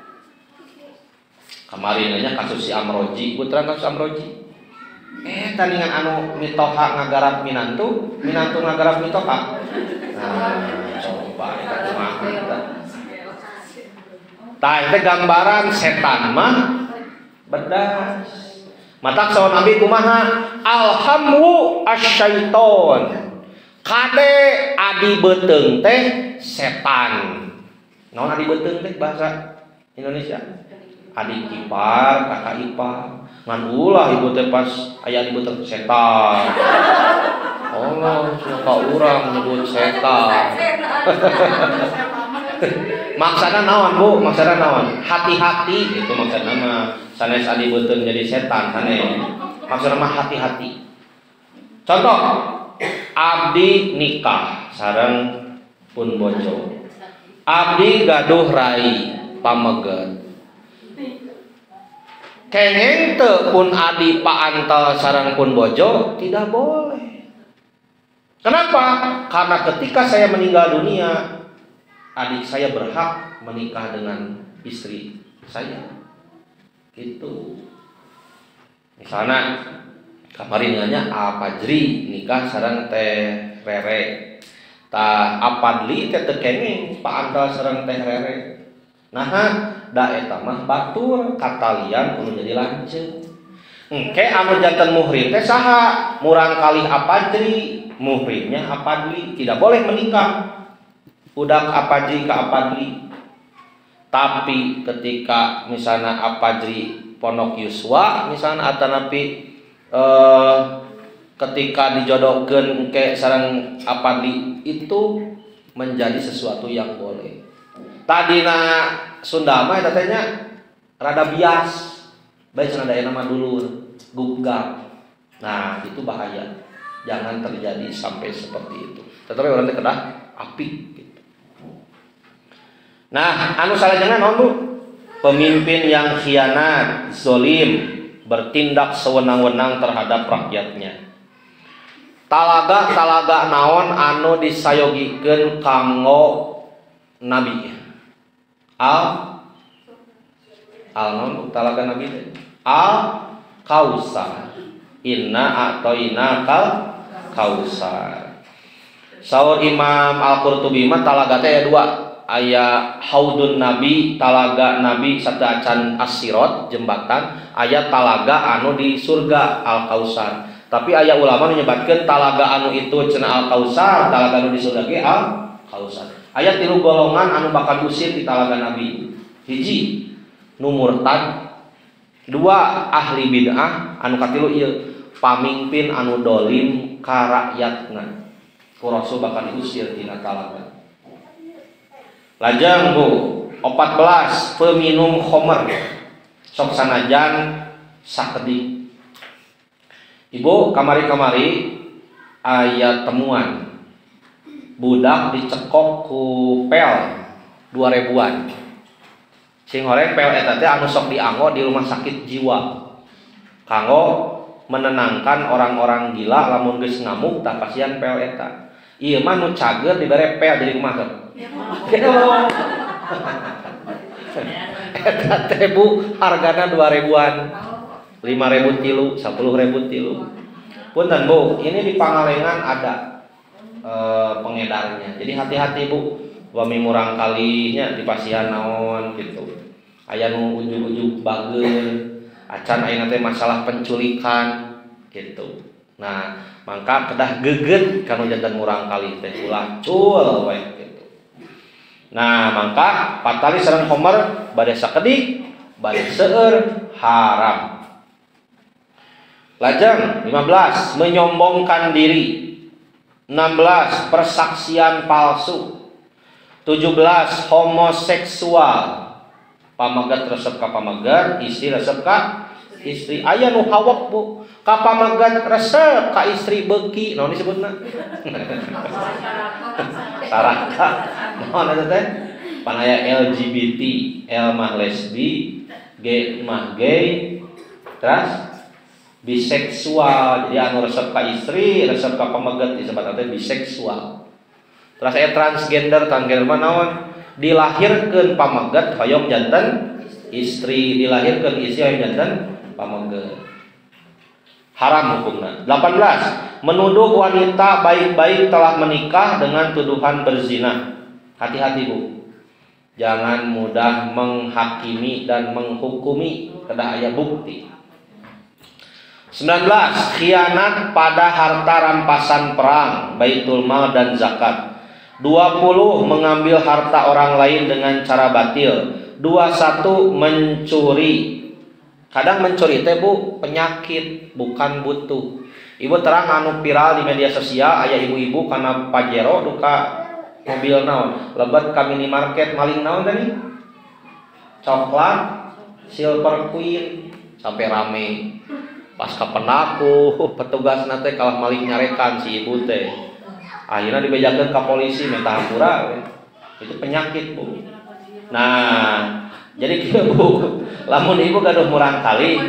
Kemarin aja kasus si Amroji, putra kasus Amroji. Tandingan anu mitoha ngagarap minantu ngagarap mitoha. Nah, coba eta kumaha eta. Tah itu gambaran setan mah bedas. Matak sawan Nabi kumaha? Alhamu asyaiton. Kade adi beuteung teh setan. Naon adi beuteung teh bahasa Indonesia? Adik ipar, kakak ipar. Ngan ulah ibu teh pas aya ibu teh setan. Allah, suka urang nyebut setan. Maksudna naon Bu? Maksudna naon? Hati-hati gitu maksudna mah. Sanes adi beuteung jadi setan sanes. Maksudna mah hati-hati. Contoh, abdi nikah sareng pun bojo. Abdi gaduh rai pameget. Kengeng teu pun adi paantal sareng pun bojo tidak boleh. Kenapa? Karena ketika saya meninggal dunia, adik saya berhak menikah dengan istri saya. Gitu. Misalnya kemarin nanya Apajri nikah sareng teh Rere. Tah Apadli teh teu kengeng paantal sareng teh Rere. Nah, da eta mah batur katalian kudu jadi lanceuk. Engke anu janten muhrim teh saha? Murang kalih Apajri, muhrimnya Apadli, tidak boleh menikah. Budak Apajri ka Apadli. Tapi ketika misalnya Apajri Pondok Yuswa misalnya atanapi ketika dijodohkeun engke sareng Apadli itu menjadi sesuatu yang boleh. Tadina Sunda mah eta teh nya rada bias. Bae cenah daya nama dulur, gugap. Nah, itu bahaya. Jangan terjadi sampai seperti itu. Tetapi orang teh kedah apik gitu. Nah, anu salajengna naon Bu? Pemimpin yang khianat, zalim, bertindak sewenang-wenang terhadap rakyatnya. Talaga naon anu disayogikeun kanggo nabi. Al talaga nabi teh al kausar inna atoina kal kausar. Saur Imam Al-Qurtubi mah talaga teh aya dua, aya haudun nabi, talaga nabi sateuacan as-sirat jembatan, aya talaga anu di surga al kausar. Tapi aya ulama menyebutkeun talaga anu itu cenah al kausar, talaga anu di surga ge al kausar. Aya 3 golongan anu bakal usir di talaga nabi. Hiji nu murtad, 2 ahli bid'ah, anu katilu ieu pamimpin anu dolim ka rakyatna. Ku Rasul bakal diusir tina talaga. Lajeng Bu, 14 peminum khamr. Sok sanajan sakedik. Ibu kamari-kamari aya temuan budak dicekok ku pel 2000-an. Sing horeng pel eta teh anu sok dianggo di rumah sakit jiwa. Kanggo menenangkan orang-orang gila lamun geus ngamuk tah pasien pel eta. Ieu mah nu cager dibere pel jadi kumaha? Eta teh Bu hargana 2000-an. 5.000 tilu, 10.000 tilu. Punten Bu, ini di Pangalengan ada pengedarnya. Jadi hati-hati Bu, wami murang kalinya di pasihan naon gitu. Aya nu ujug-ujug bageun, acan ayeuna teh masalah penculikan gitu. Nah, mangka kedah geget kanu janten murang kali teh ulah cul we gitu. Nah, mangka patali sareng Homer bade sakedik, bade seueur haram. Lajeng 15 menyombongkan diri. 16 persaksian palsu. 17 homoseksual. Pamagat resep ka pamagat, istri resep ka istri. Aya nu hawak Bu, ka pamagat resep ka istri beuki. Naon disebutna? Saraka. Naon eta teh? Pan aya LGBT, L mah lesbi, G mah gay, terus biseksual. Jadi anu resep ka istri, resep ka pamagat disebut teh biseksual. Terus aya transgender mah naon? Dilahirkeun pamagat hoyong janten istri, dilahirkeun istri hoyong janten pamagat. Haram hukumna. 18 menuduh wanita baik-baik telah menikah dengan tuduhan berzina. Hati-hati Bu, jangan mudah menghakimi dan menghukumi, kedah aya bukti. 19 khianat pada harta rampasan perang, baitul mal dan zakat. 20 mengambil harta orang lain dengan cara batil. 21 mencuri. Kadang mencuri teh Bu penyakit, bukan butuh. Ibu terang anu viral di media sosial, aya ibu-ibu karena Pajero duka mobil naon, lebat ka minimarket maling naon tadi? Coklat Silver Queen sampai rame. Pas kapenaku petugas nate kalah maling nyarekan si ibu teh. Akhirnya dibejakeun ka polisi minta hampura. Itu penyakit Bu. Nah, jadi kieu Bu, lamun ibu gaduh murang kali.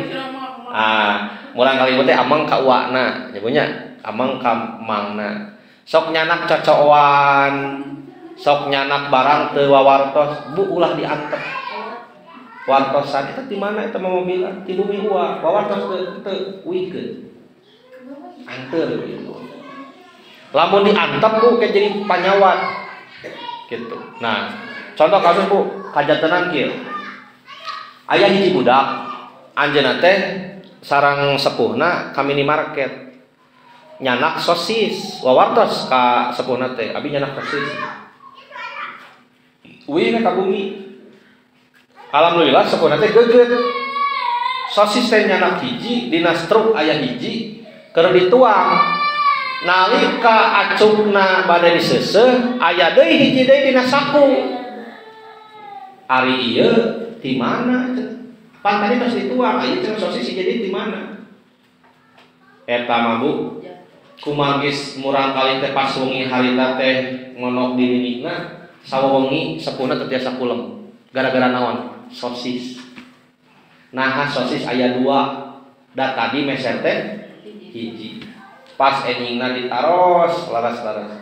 Murang kali ibu teh amang ka uwana, nyebunya amang ka mangna. Sok nyanak cocokan, sok nyanak barang teu wawartos, Bu ulah diantep. Wartosan itu di mana itu mau bilang di bumi uang wawartos teu wikeun. Anteur gitu. Lamun diantep Bu kayak jadi panyawat. Gitu. Nah, contoh kasus Bu, kajantenan kieu. Aya hiji budak, anjeunna teh sareng sepuhna ka minimarket. Nyanak sosis, wawartos ka sepuhna teh, abi nyanak sosis. Uing ka bumi. Alhamdulillah sepuhna teh geget. Sosis teh nyanak hiji, dina struk aya hiji, keur dituang. Nalika acukna bade diseuseuh, aya deui hiji deui dina saku. Ari ieu di mana? Pan tadi tos dituang, aya cenah sosis hiji deui di mana? Eta mah Bu, kumargis murang kali teh pas wengi harita teh ngonok di minikna, sawengi sepuhna teu tiasa kulem. Gara-gara naon? Sosis. Nah, sosis aya 2. Da tadi meser teh hiji. Pas endingna ditaros laras-laras.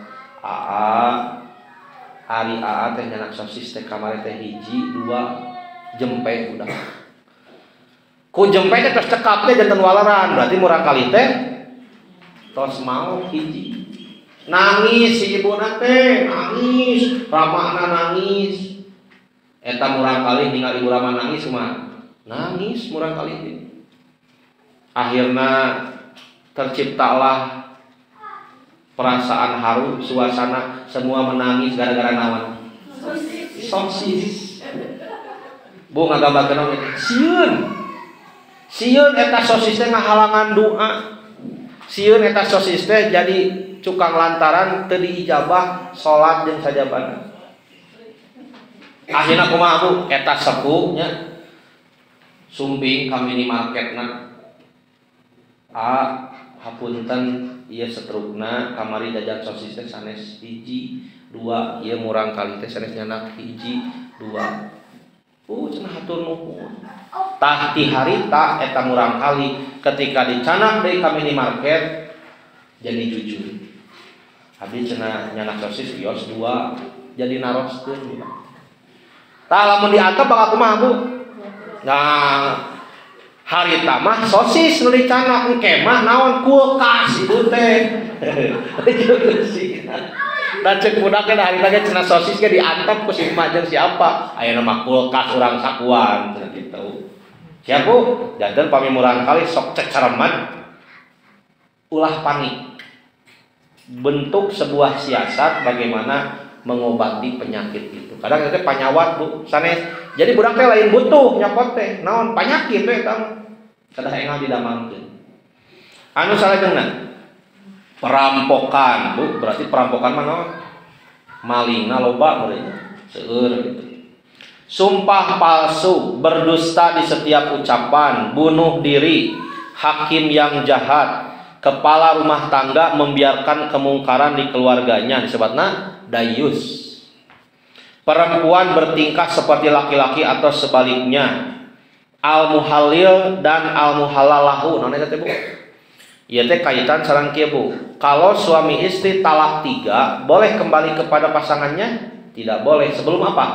Hari teh nyanak sosis teh kamari teh hiji, 2 jempe udah. Ku jempe teh tos cekap teh janten walaran, berarti murang kali teh tos mau hiji. Nangis si ibuna teh, nangis, ramana nangis. Eta murang kali ningali ibu Rama nangis mah. Nangis murang kali teh. Akhirna terciptalah perasaan haru, suasana semua menangis gara-gara naon? Sosis. Bu ngagambarkeun sieun. Sieun eta sosis teh ngahalangan doa. Sieun eta sosis teh jadi cukang lantaran teu diijabah salat jeung sajabana. Akhirna kumaha Bu? Eta sepuh nya sumping ka minimarketna. Hapunten ieu setrukna kamari jajan sosis teh sanes hiji, 2 ieu murang kali teh sanes nyanak hiji, 2. Cenah hatur nuhun. Tah ti harita eta murang kali ketika dicanak deui ka minimarket jadi jujur. Abdi cenah nyanak sosis kios 2 jadi naroskeun. Tah lamun diantep bakal kumaha Bu? Nah, harita mah sosis nu dicanak engke mah naon kulkas ibu teh. Dan cek budak teh harita ge cenah sosis ge diantep ku si emak jeung siapa? Ayeuna mah kulkas urang sakuan cenah kitu. Siap Bu? Janten pami murang kali sok cek careman. ulah panik. Bentuk sebuah siasat bagaimana mengobati penyakit itu. Kadang kita panyawat Bu, sanes. Jadi budak teh lain butuh nyokot teh, naon penyakit teh eta. Kadah engal didamankeun. Anu salajengna perampokan, Bu, berarti perampokan mah naon? Malingna loba meureun. Seueur gitu. Sumpah palsu, berdusta di setiap ucapan, bunuh diri, hakim yang jahat, kepala rumah tangga membiarkan kemungkaran di keluarganya, disebutna dayus. Perempuan bertingkah seperti laki-laki atau sebaliknya. Al-muhalil dan al-muhalalahu. Naon eta teh Bu? Ieu teh kaitan sareng kieu Bu. Kalau suami istri talak 3, boleh kembali kepada pasangannya? Tidak boleh. Sebelum apa?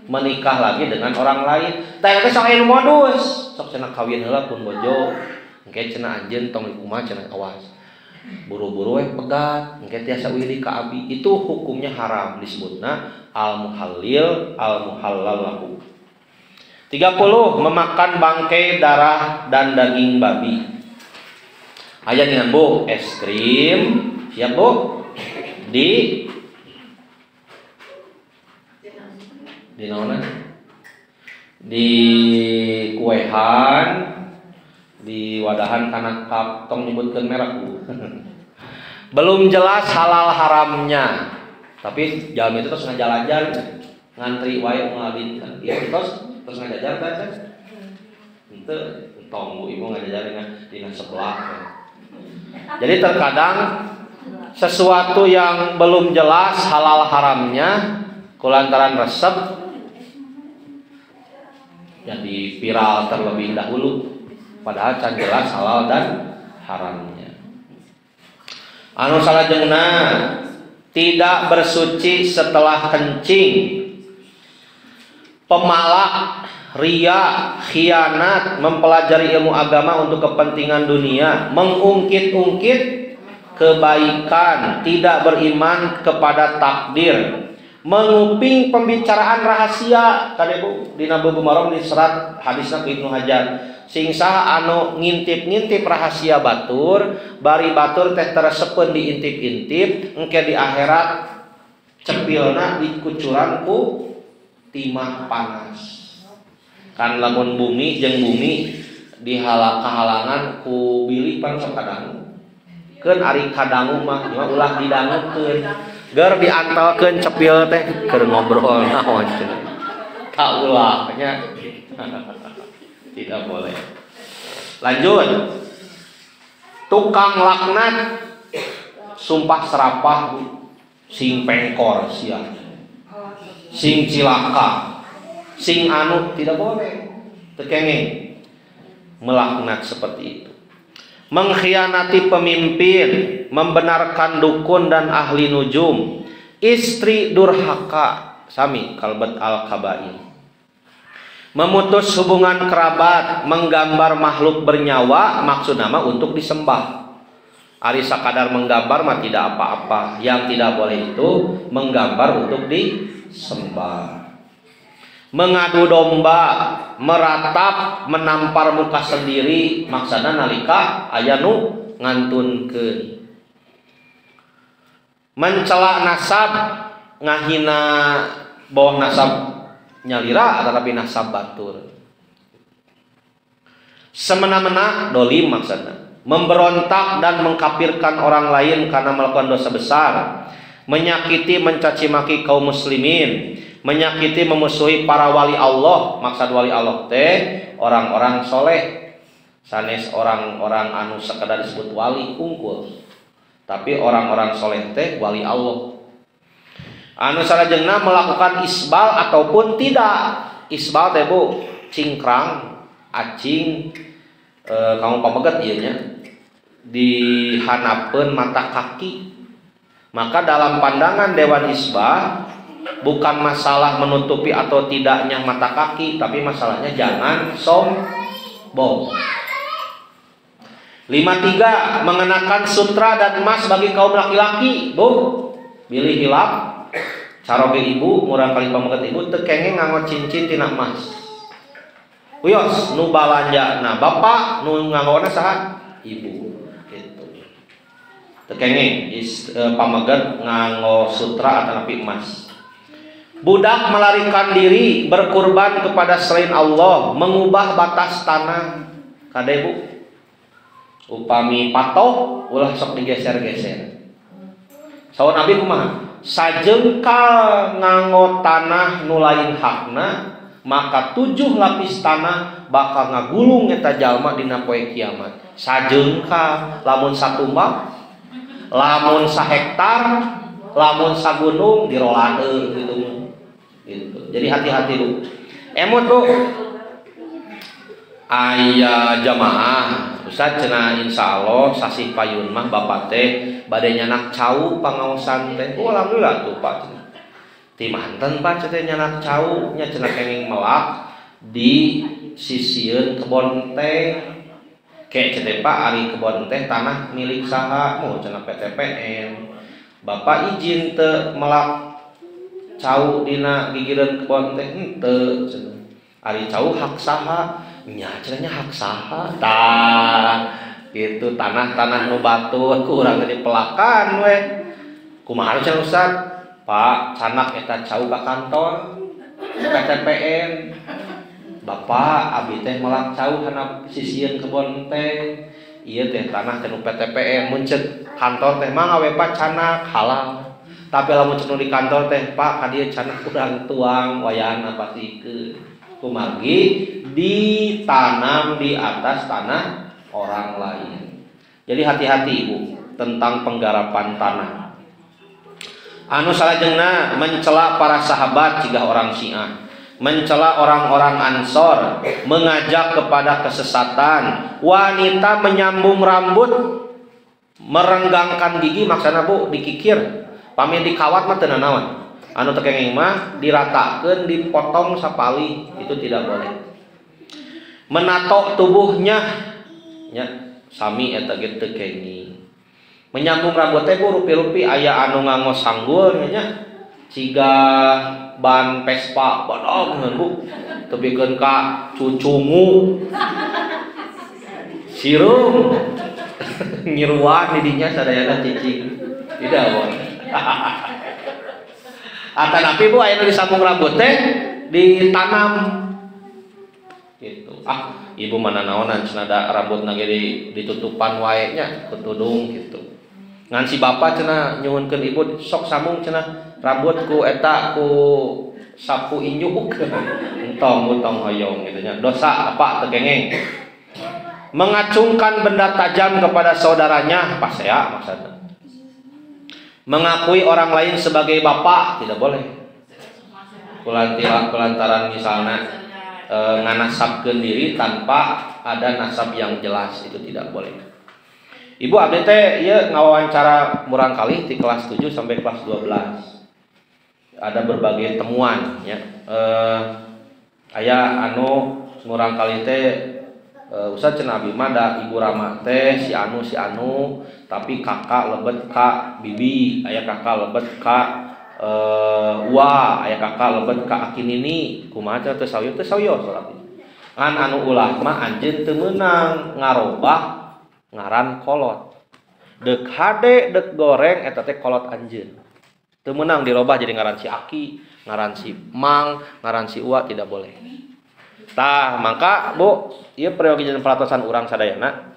Menikah lagi dengan orang lain. Teh teh sok anu modus. Sok cenah kawin heula pun bojo. Engke cenah anjeun tong kumaha cenah awas. Buru-buru we pegat, engke tiasa wili ka abi. Itu hukumnya haram, disebutna al-muhallil al-muhallalahu. 30. Memakan bangkai, darah dan daging babi. Aya dengan Bu, es krim, siap Bu? Di naona? Di kuehan, di wadahan kana tong nyebutkeun merek Bu. Belum jelas halal haramnya. Tapi jalan itu terus ngajalan-jalan, ngantri wae ngalin. Ieu terus ngajajar kan? Itu tong Bu ibu ngajajar dina sebelah. Jadi terkadang sesuatu yang belum jelas halal haramnya kulantaran resep jadi viral terlebih dahulu, padahal can jelas halal dan haramnya. Anu salajengna tidak bersuci setelah kencing. Pemalak, ria, khianat, mempelajari ilmu agama untuk kepentingan dunia, mengungkit-ungkit kebaikan, tidak beriman kepada takdir, menguping pembicaraan rahasia. Tadi Bu dina Bulughul Maram di serat hadisna Ibnu Hajar, sing saha anu ngintip-ngintip rahasia batur, bari batur teh teresepeun diintip-intip, engke di akhirat cepilna dikucuran ku timah panas. Kan lamun bumi jeung bumi kahalangan ku bilih pan sok kadangu. Keun ari kadangu mah ulah didangukeun. Ger diantalkeun cepil teh keur ngobrol naon cenah. Ta ulahnya. Tidak boleh. Lanjut. Tukang laknat, sumpah serapah, sing pengkor sia. Sing cilaka, sing anu, tidak boleh. Tekenging melaknat seperti itu. Mengkhianati pemimpin, membenarkan dukun dan ahli nujum, istri durhaka, sami kalbat al-kabair. Memutus hubungan kerabat, menggambar makhluk bernyawa, maksud nama untuk disembah. Ari sakadar menggambar mah tidak apa-apa. Yang tidak boleh itu menggambar untuk disembah. Mengadu domba, meratap, menampar muka sendiri, maksudna nalika aya nu ngantunkeun. Mencela nasab, ngahina bawah nasab nyalira tetapi nasab batur. Semena-mena dolim maksudna. Memberontak dan mengkafirkan orang lain karena melakukan dosa besar, menyakiti mencaci maki kaum muslimin, menyakiti memusuhi para wali Allah. Maksud wali Allah teh orang-orang soleh, sanes orang-orang anu sekedar disebut wali unggul, tapi orang-orang soleh teh wali Allah. Anu salajengna melakukan isbal ataupun tidak. Isbal teh Bu cingkrang, acing, kamu pameget ieu nya dihanapkeun mata kaki. Maka dalam pandangan Dewan Isbah bukan masalah menutupi atau tidaknya mata kaki, tapi masalahnya jangan sombong. 53. Mengenakan sutra dan emas bagi kaum laki-laki. Bu, pilih hilap caroge ibu, murang kali pameget ibu teu kenging nganggo cincin tina emas. Uyos nu balanjana bapak, nu nganggona saha? Ibu. Gitu. tekenging pamegat nganggo sutra atau napi emas. Budak melarikan diri berkurban kepada selain Allah, mengubah batas tanah. Kade Bu, upami patoh ulah sok digeser-geser. Sawan Nabi kumaha? Sajengkal nganggo tanah nu lain hakna, maka 7 lapis tanah bakal ngagulung eta jalma dina poe kiamat. Sajengkal, lamun satumbak, lamun sahektar, lamun sagunung diroladeun gitu. Gitu. Jadi hati-hati Bu. Emot Bu. Aya jamaah Ustaz cenah insyaallah sasih payun mah bapak teh bade nyanak cau pangaosan teh. Oh alhamdulillah tuh Pak. Ti manten Pak teh nyanak cau nya cenah kenging melak di sisieun kebon teh. Kayak teh Pak ari kebon teh tanah milik saha mau cenah PTPN. Bapak izin teu melak cau dina gigireun kebon teh henteu cenah. Ari cau hak saha? Nya cenanya hak saha? Tah itu tanah-tanah nu batur kurang jadi pelakan we. Kumaha cenah Ustaz? Pak, canak eta cau ka kantor PTPN. Bapak abi teh melak cau kana sisieun kebon teh. Ieu teh tanah teh nu PTPN mun ceuk kantor teh mah gawe Pak canak halal. Tapi lamun cenah di kantor teh Pak ka dieu canak urang tuang wayahna pasikeun. Kumagi ditanam di atas tanah orang lain. Jadi hati-hati Ibu tentang penggarapan tanah. Anu salajengna mencela para sahabat jika orang Syiah, mencela orang-orang Ansor, mengajak kepada kesesatan, wanita menyambung rambut, merenggangkan gigi maksudna Bu dikikir. Pami dikawat mah teu naon. Anu teu kenging mah diratakeun, dipotong sapali, itu tidak boleh. Menato tubuhnya nya sami eta ge teu kenging. Menyambung rambut teh Bu rupi-rupi aya anu nganggo sanggul nya ciga ban Vespa bodog Bu tebikeun ka cucungu sirum nyiruan di dinya sadayana cicing tidak boleh. Atanapi Bu aya nu disambung rambut teh ditanam gitu. Ibu mana naonan cenah da rambutna ge ditutupan wae nya ku tudung gitu. Ngan si bapak cenah nyuhunkeun ibu sok sambung cenah rambut ku eta ku sapu injuk entong hoyong gitu nya. Dosa apa teu kengeng. Mengacungkan benda tajam kepada saudaranya pasea maksudna. Mengakui orang lain sebagai bapak tidak boleh. Kulantaran misalnya nganasabkeun diri tanpa ada nasab yang jelas, itu tidak boleh. Ibu abdi teh ieu ngawawancara murang kali di kelas 7 sampai kelas 12. Ada berbagai temuan ya. Aya anu murang kali teh Ustaz cenah abdi mah da ibu Rama teh si anu tapi kakak lebet ka bibi, aya kakak lebet ka aya kakak lebet ka akinini. Kumaha teh sawiyo salat. Ngan anu ulah mah anjeun teu meunang ngarobah ngaran kolot. Deuk hade deuk goreng eta teh kolot anjeun. Teu meunang dirobah jadi ngaran si Aki, ngaran si Mang, ngaran si Uwa, tidak boleh. Tah, maka Bu, ieu prayogian pelatosan urang sadayana.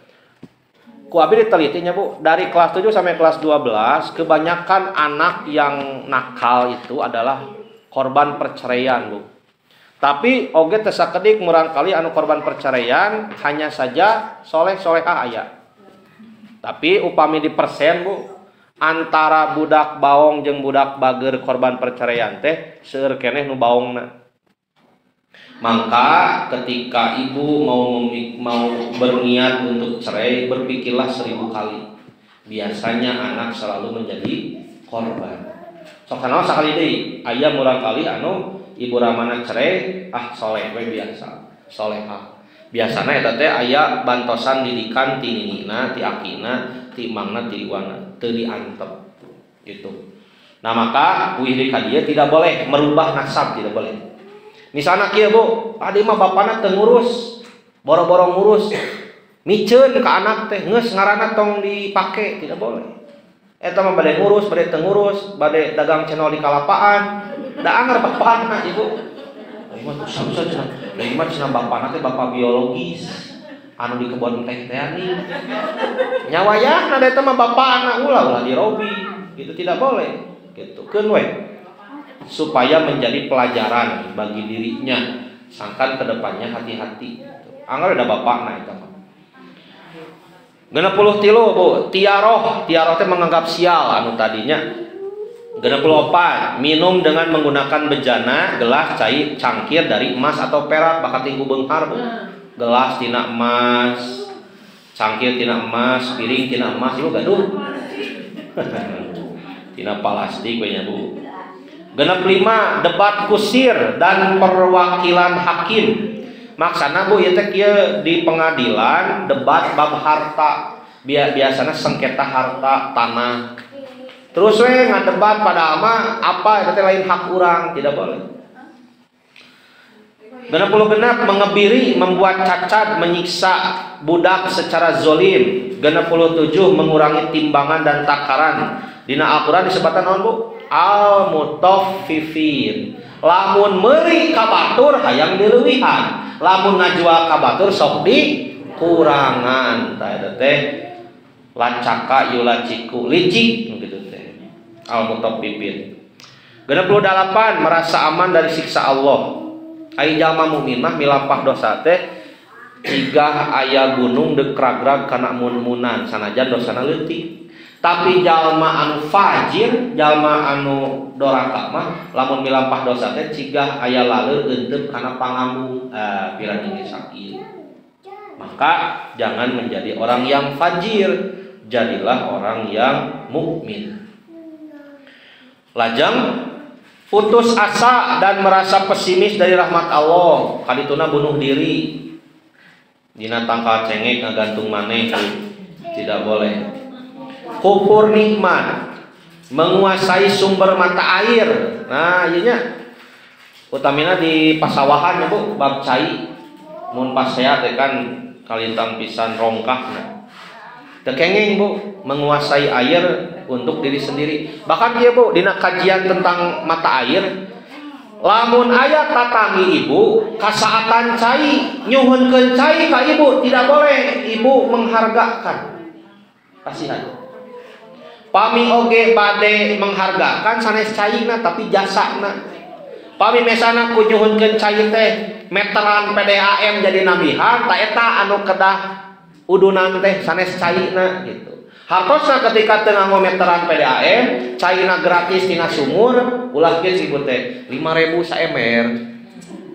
Ku abi ditelitinya Bu, dari kelas 7 sampai kelas 12, kebanyakan anak yang nakal itu adalah korban perceraian Bu. Tapi oge teu sakedik murang kali anu korban perceraian hanya saja soleh-solehah aya. Tapi upami di persen Bu, antara budak baong jeung budak bager korban perceraian teh seueur keneh nu baongna. Maka ketika ibu mau berniat untuk cerai, berpikirlah 1000 kali. Biasanya anak selalu menjadi korban. Sok kanaon sakali deui, aya murang kali anu ibu ramana cerai, soleh we biasa, solehah. Biasana eta teh aya bantosan didikan ti ninina, ti akina, ti mangna, ti iwana, teu diantep gitu. Nah maka wihri ka dieu tidak boleh merubah nasab, tidak boleh. Misalnya kieu Bu, adi mah bapana teu ngurus, boro-boro ngurus, miceun ka anak teh geus ngaranna tong dipake, tidak boleh. Eta mah bade ngurus, bade teu ngurus, bade dagang channel di kalapaan. Da anger bapana ibu. Ieu mah susah cenah. Ieu mah cenah bapana teh bapak biologis. Anu di kebon teh teh ani. Nyawayahna da eta mah bapana ulah dirobi. Itu tidak boleh. Gitu. Keun we. Supaya menjadi pelajaran bagi dirinya. Sangkan kedepannya hati-hati. Anggar ada bapakna eta mah. 63 Bu, tiaroh teh menganggap sial anu tadinya. 64 minum dengan menggunakan bejana, gelas, cai, cangkir dari emas atau perak bakat tinggu beunghar Bu. Gelas tina emas, cangkir tina emas, piring tina emas, ieu gaduh. Tina plastik we nya Bu. 65 debat kusir dan perwakilan hakim. Maksana Bu ieu teh kieu di pengadilan debat bab harta. Biasana sengketa harta tanah. Terus we ngadebat padahal mah apa eta teh lain hak urang, tidak boleh. 66 mengebiri, membuat cacat, menyiksa budak secara zolim. 67 mengurangi timbangan dan takaran. Dina Al-Qur'an disebutkan naon Bu? Al-mutaffifin. Lamun meuri ka batur hayang dileuwihan. Lamun ngajual ka batur sok dikurangan. Tah eta teh lacaka yulaciku licik gitu teh. Al-mutaffifin. 68 merasa aman dari siksa Allah. Ai jalma mukmin mah milampah dosa teh jigah aya gunung dekragrag kana mun-munan sanajan dosana leutik. Tapi jalma anu fajir, jalma anu doraka mah lamun milampah dosa teh cigah aya laleur euteup kana pangambung. Pirang ini sakit. Maka jangan menjadi orang yang fajir, jadilah orang yang mukmin. Lajang putus asa dan merasa pesimis dari rahmat Allah, kadituna bunuh diri. Dina tangkal cengek ngagantung maneh, tidak boleh. Kufur nikmat, menguasai sumber mata air. Nah, ieu nya utamina di pasawahan ya Bu, bab cai. Mun pasea teh kan kalintang pisan rongkahna. Teu kenging Bu, menguasai air untuk diri sendiri. Bahkan dia Bu, dina kajian tentang mata air, lamun aya tatangi ibu kasaatan cai, nyuhunkeun cai ka ibu, tidak boleh ibu menghargakan. Kasihan. Pami oge bade menghargakan sanes caina tapi jasana. Pami mesana ku nyuhunkeun cai teh meteran PDAM jadi nabihan, ta eta anu kedah udunan teh sanes caina gitu. Hartosna ketika teu nganggo meteran PDAM, caina gratis tina sumur, ulah geus ibu teh 5.000 saemer.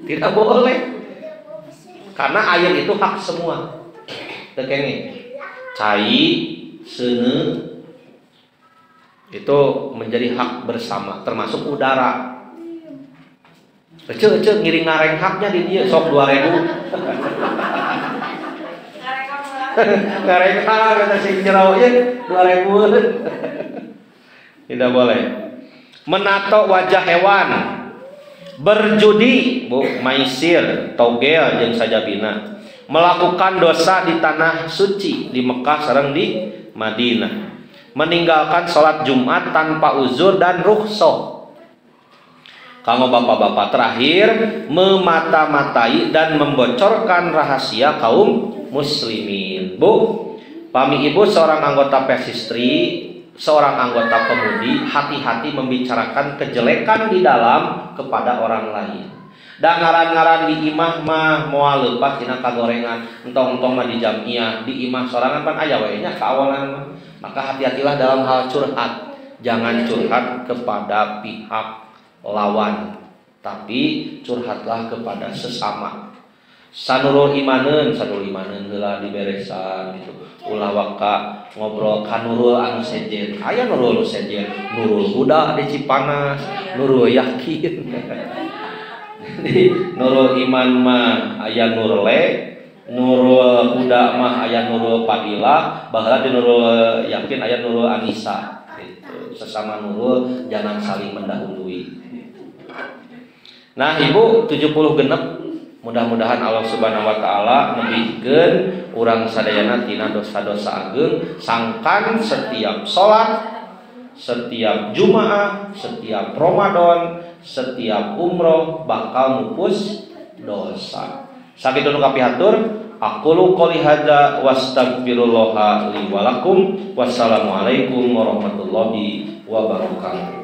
Tidak boleh. Karena air itu hak semua. Teu kenging. Cai, seuneu itu menjadi hak bersama, termasuk udara. Ece ngiring ngareng haknya di dia sok 2.000. Ngareng hak kata si nyerau ye 2.000. Tidak boleh. Menato wajah hewan, berjudi, Bu, maisir, togel jeung sajabina, melakukan dosa di tanah suci di Mekah sareng di Madinah. Meninggalkan sholat Jumat tanpa uzur dan rukhsah. Kanggo bapak-bapak terakhir, memata-matai dan membocorkan rahasia kaum muslimin. Bu, pami ibu seorang anggota persistri, seorang anggota pemudi, hati-hati membicarakan kejelekan di dalam kepada orang lain. Da ngaran-ngaran di imah mah moal leupas tina kagorengan, entong-entong mah di jamiah, di imah sorangan pan aya we nya kaawalan mah. Maka hati-hatilah dalam hal curhat. Jangan curhat kepada pihak lawan, tapi curhatlah kepada sesama. Sanurul imaneun heula diberesan gitu. Ulah waka ngobrol ka nurul anu sejen. Aya nurul sejen, nurul huda di Cipanas, nurul yakin. Nurul iman mah aya nurle, nurul huda mah aya nurul fadilah, baheula di nurul yakin aya nurul anisa. Gitu. Sesama nurul jangan saling mendahului. Nah, Ibu 70 genep, mudah-mudahan Allah Subhanahu wa taala nebihkeun urang sadayana tina dosa-dosa ageung, sangkan setiap salat setiap Jumaah, setiap Ramadan, setiap umroh bakal mupus dosa. Sakitu nu kapihatur, aqulu qouli hadza wastaghfirullaha li wa lakum. Wassalamualaikum warahmatullahi wabarakatuh.